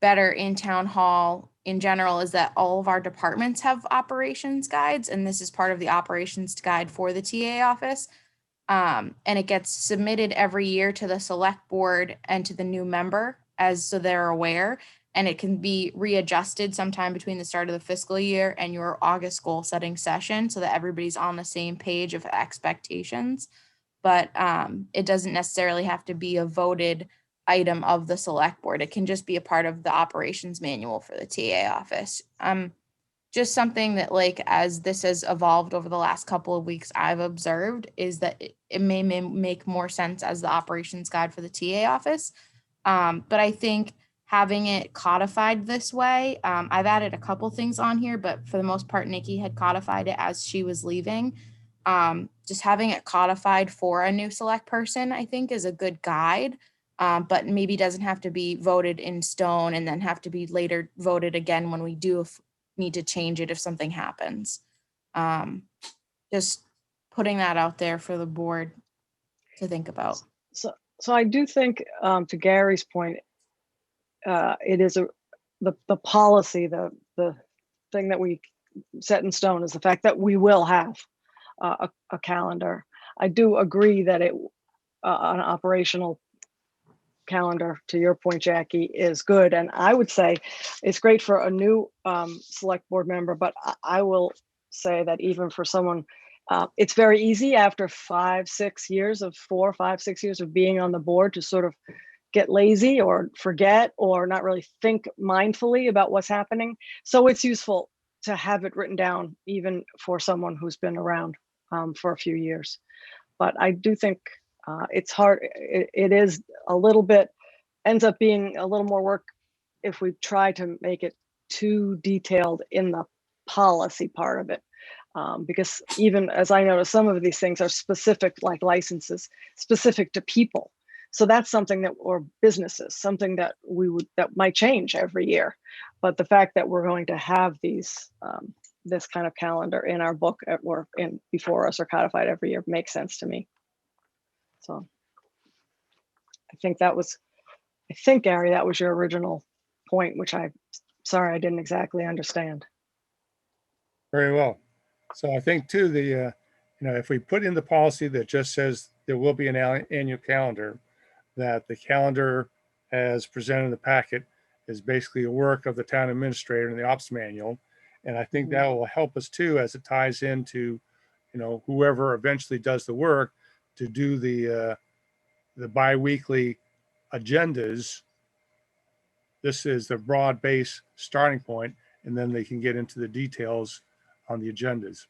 better in town hall in general is that all of our departments have operations guides, and this is part of the operations guide for the TA office. And it gets submitted every year to the select board and to the new member so they're aware, and it can be readjusted sometime between the start of the fiscal year and your August goal setting session so that everybody's on the same page of expectations. But it doesn't necessarily have to be a voted item of the select board. It can just be a part of the operations manual for the TA office. Just something that, like, as this has evolved over the last couple of weeks, I've observed is that it may make more sense as the operations guide for the TA office. But I think having it codified this way, I've added a couple things on here, but for the most part, Nikki had codified it as she was leaving. Just having it codified for a new select person, I think, is a good guide. But maybe doesn't have to be voted in stone and then have to be later voted again when we do need to change it if something happens. Just putting that out there for the board to think about. So I do think, to Gary's point, it is the policy, the thing that we set in stone is the fact that we will have a calendar. I do agree that an operational calendar, to your point, Jackie, is good. And I would say it's great for a new select board member, but I will say that even for someone, it's very easy after 4 or 5, 6 years of being on the board to sort of get lazy or forget or not really think mindfully about what's happening. So it's useful to have it written down, even for someone who's been around for a few years. But I do think it's hard. It is a little bit, ends up being a little more work if we try to make it too detailed in the policy part of it. Because even as I noticed, some of these things are specific, like licenses, specific to people. So that's something that, or businesses, something that that might change every year. But the fact that we're going to have these, this kind of calendar in our book or before us or codified every year makes sense to me. So I think Gary, that was your original point, which sorry, I didn't exactly understand. Very well. So I think too, if we put in the policy that just says there will be an annual calendar, that the calendar as presented in the packet is basically a work of the town administrator and the ops manual. And I think that will help us too, as it ties into, whoever eventually does the work to do the bi-weekly agendas. This is the broad base starting point, and then they can get into the details on the agendas.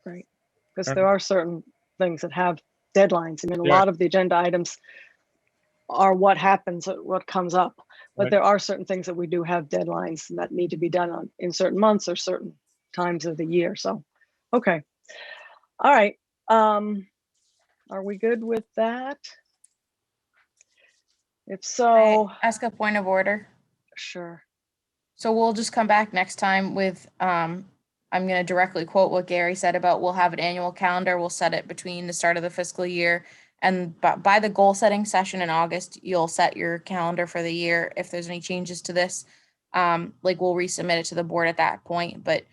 Right, because there are certain things that have deadlines. I mean, a lot of the agenda items are what happens, what comes up, but there are certain things that we do have deadlines that need to be done in certain months or certain times of the year. So, okay. All right. Are we good with that? If I so, ask a point of order. sure. So we'll just come back next time with, I'm going to directly quote what Gary said about we'll have an annual calendar. We'll set it between the start of the fiscal year. And by the goal setting session in August, you'll set your calendar for the year. If there's any changes to this, like we'll resubmit it to the board at that point. But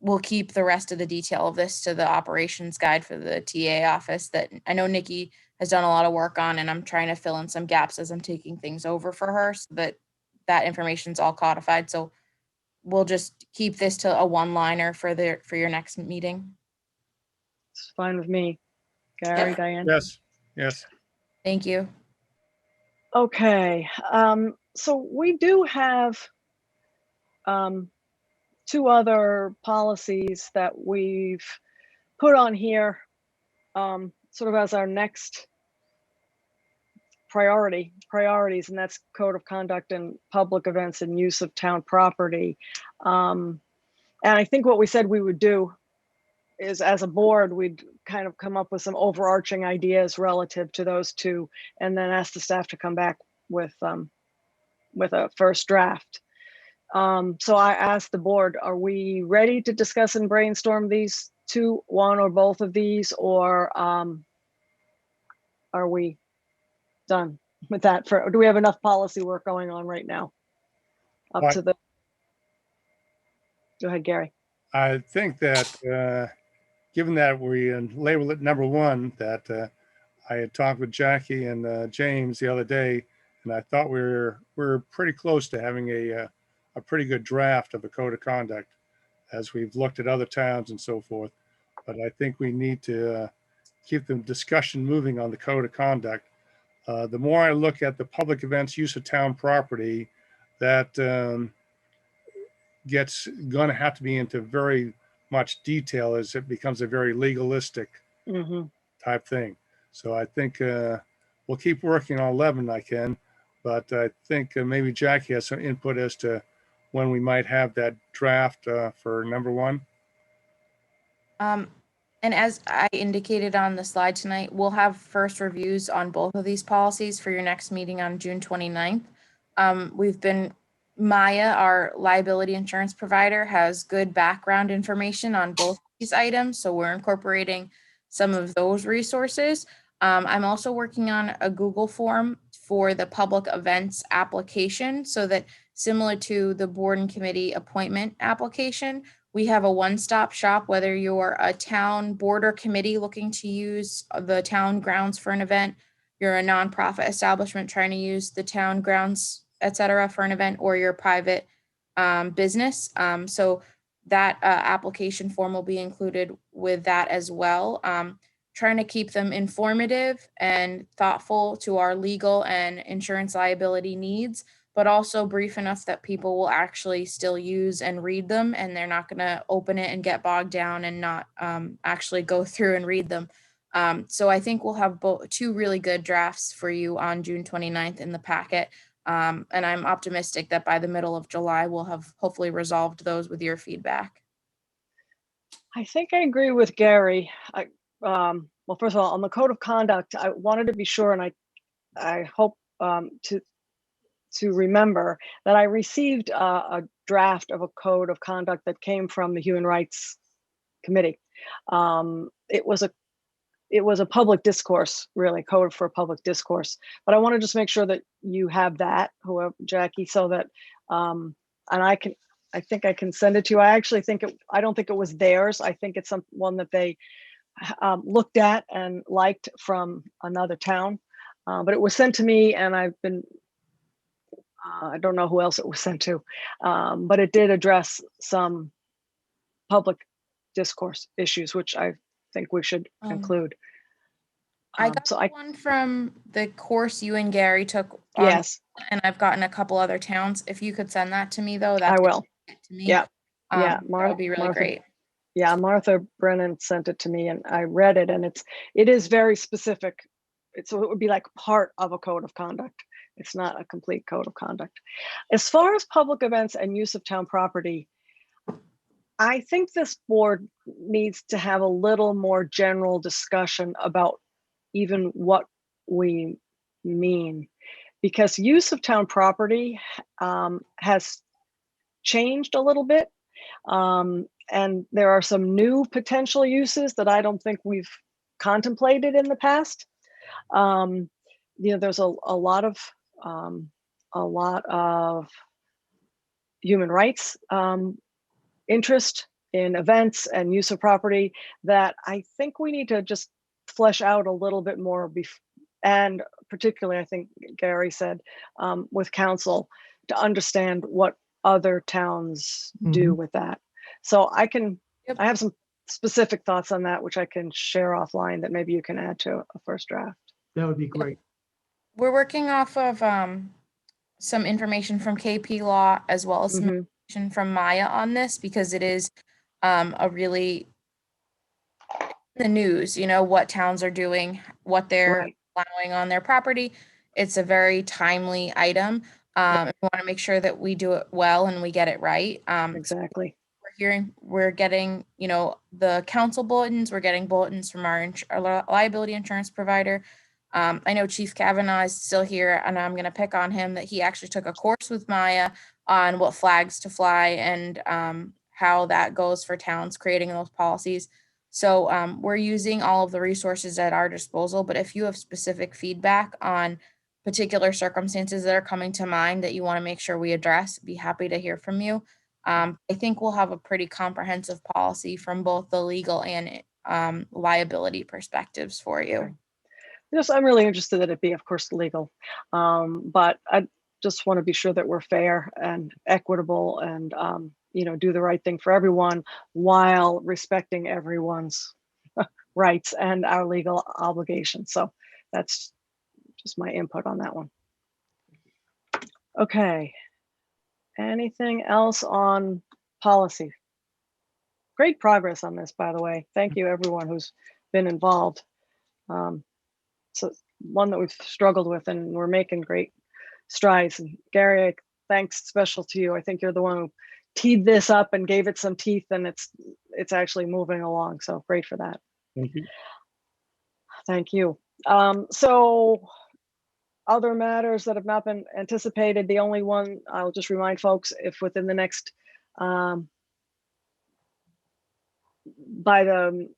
we'll keep the rest of the detail of this to the operations guide for the TA office that I know Nikki has done a lot of work on, and I'm trying to fill in some gaps as I'm taking things over for her so that that information's all codified. So we'll just keep this to a one-liner for your next meeting. It's fine with me. Gary, Yep. Diane? Yes, yes. Thank you. Okay, so we do have two other policies that we've put on here sort of as our next priorities, and that's code of conduct and public events and use of town property. And I think what we said we would do is, as a board, we'd kind of come up with some overarching ideas relative to those two, and then ask the staff to come back with a first draft. So I asked the board, are we ready to discuss and brainstorm these two, one or both of these, or are we done with that? Do we have enough policy work going on right now? Go ahead, Gary. I think that given that we labeled it number one, that I had talked with Jackie and James the other day, and I thought we were pretty close to having a pretty good draft of a code of conduct as we've looked at other towns and so forth. But I think we need to keep the discussion moving on the code of conduct. The more I look at the public events use of town property, that gets going to have to be into very much detail as it becomes a very legalistic type thing. So I think we'll keep working on 11 I can, but I think maybe Jackie has some input as to when we might have that draft for number one. And as I indicated on the slide tonight, we'll have first reviews on both of these policies for your next meeting on June 29th. Maya, our liability insurance provider, has good background information on both these items, so we're incorporating some of those resources. I'm also working on a Google form for the public events application, so that similar to the board and committee appointment application, we have a one-stop shop, whether you're a town board or committee looking to use the town grounds for an event, you're a nonprofit establishment trying to use the town grounds, etc., for an event, or your private business. So that application form will be included with that as well. Trying to keep them informative and thoughtful to our legal and insurance liability needs, but also brief enough that people will actually still use and read them, and they're not going to open it and get bogged down and not actually go through and read them. So I think we'll have two really good drafts for you on June 29th in the packet. And I'm optimistic that by the middle of July, we'll have hopefully resolved those with your feedback. I think I agree with Gary. Well, first of all, on the code of conduct, I wanted to be sure, and I hope to remember that I received a draft of a code of conduct that came from the Human Rights Committee. It was a public discourse, really, code for public discourse. But I want to just make sure that you have that, whoever, Jackie, so that, and I think I can send it to you. I don't think it was theirs. I think it's one that they looked at and liked from another town. But it was sent to me, and I don't know who else it was sent to, but it did address some public discourse issues, which I think we should include. I got one from the course you and Gary took on, yes, and I've gotten a couple other towns. If you could send that to me, though, I will. To me. Yeah, that would be really great. Yeah, Martha Brennan sent it to me, and I read it, and it is very specific. So it would be like part of a code of conduct. It's not a complete code of conduct. As far as public events and use of town property, I think this board needs to have a little more general discussion about even what we mean. because use of town property has changed a little bit. And there are some new potential uses that I don't think we've contemplated in the past. There's a lot of human rights interest in events and use of property that I think we need to just flesh out a little bit more. And particularly, I think Gary said, with council, to understand what other towns do with that. So I have some specific thoughts on that, which I can share offline that maybe you can add to a first draft. That would be great. We're working off of some information from KP Law as well as some information from Maya on this, because it is a really the news, what towns are doing, what they're allowing on their property. It's a very timely item. We want to make sure that we do it well and we get it right. Exactly. We're getting, the council bulletins, we're getting bulletins from our liability insurance provider. I know Chief Kavanaugh is still here, and I'm going to pick on him that he actually took a course with Maya on what flags to fly and how that goes for towns creating those policies. So we're using all of the resources at our disposal, but if you have specific feedback on particular circumstances that are coming to mind that you want to make sure we address, be happy to hear from you. I think we'll have a pretty comprehensive policy from both the legal and liability perspectives for you. I'm really interested that it be, of course, legal, but I just want to be sure that we're fair and equitable and, do the right thing for everyone while respecting everyone's rights and our legal obligations. So that's just my input on that one. Okay. Anything else on policy? Great progress on this, by the way. Thank you, everyone who's been involved. So one that we've struggled with, and we're making great strides. And Gary, thanks special to you. I think you're the one who teed this up and gave it some teeth, and it's actually moving along. So great for that. Thank you. Thank you. So other matters that have not been anticipated, the only one I'll just remind folks, if within the next, by the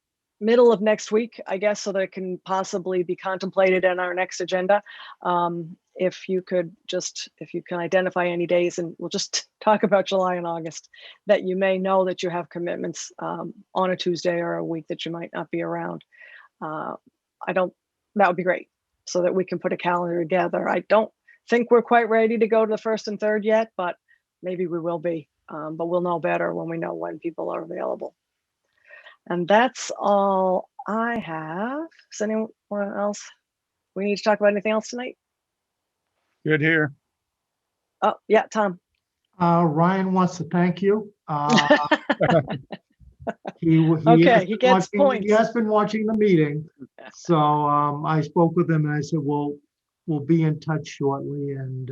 middle of next week, I guess, so that it can possibly be contemplated in our next agenda. If you can identify any days, and we'll just talk about July and August, that you may know that you have commitments on a Tuesday or a week that you might not be around. That would be great, so that we can put a calendar together. I don't think we're quite ready to go to the 1st and 3rd yet, but maybe we will be. But we'll know better when we know when people are available. And that's all I have. Is anyone else? We need to talk about anything else tonight? Good here. Oh, yeah, Tom. Ryan wants to thank you. He gets points. He has been watching the meeting. So I spoke with him and I said, we'll be in touch shortly and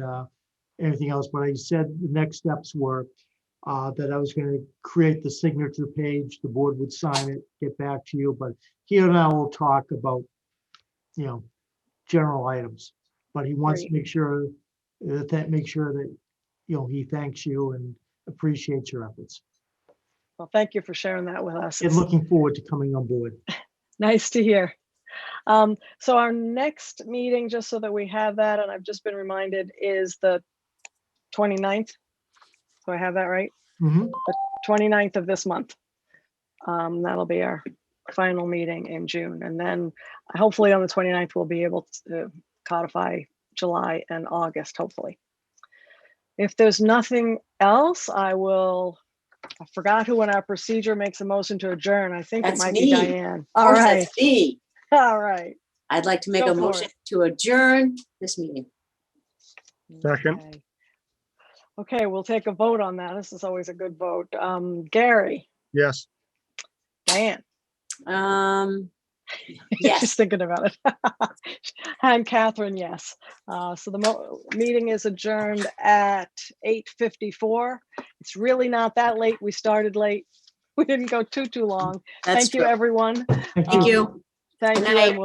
everything else. But I said the next steps were that I was going to create the signature page. The board would sign it, get back to you. But he and I will talk about, general items. But he wants to make sure that, he thanks you and appreciates your efforts. Well, thank you for sharing that with us. And looking forward to coming on board. Nice to hear. So our next meeting, just so that we have that, and I've just been reminded, is the 29th. Do I have that right? Mm-hmm. The 29th of this month. That'll be our final meeting in June. And then hopefully on the 29th, we'll be able to codify July and August, hopefully. If there's nothing else, I forgot who in our procedure makes a motion to adjourn. I think That's it might me. be Diane. Of course, that's me. All right. I'd like to make Go a for motion it. to adjourn this meeting. Second. Okay, we'll take a vote on that. This is always a good vote. Gary, Yes. Diane. Yes. Just thinking about it. And Catherine, yes. So the meeting is adjourned at 8:54. It's really not that late. We started late. We didn't go too long. That's Thank you, true. everyone. Thank Thank you. Thank Good you. night. And we'll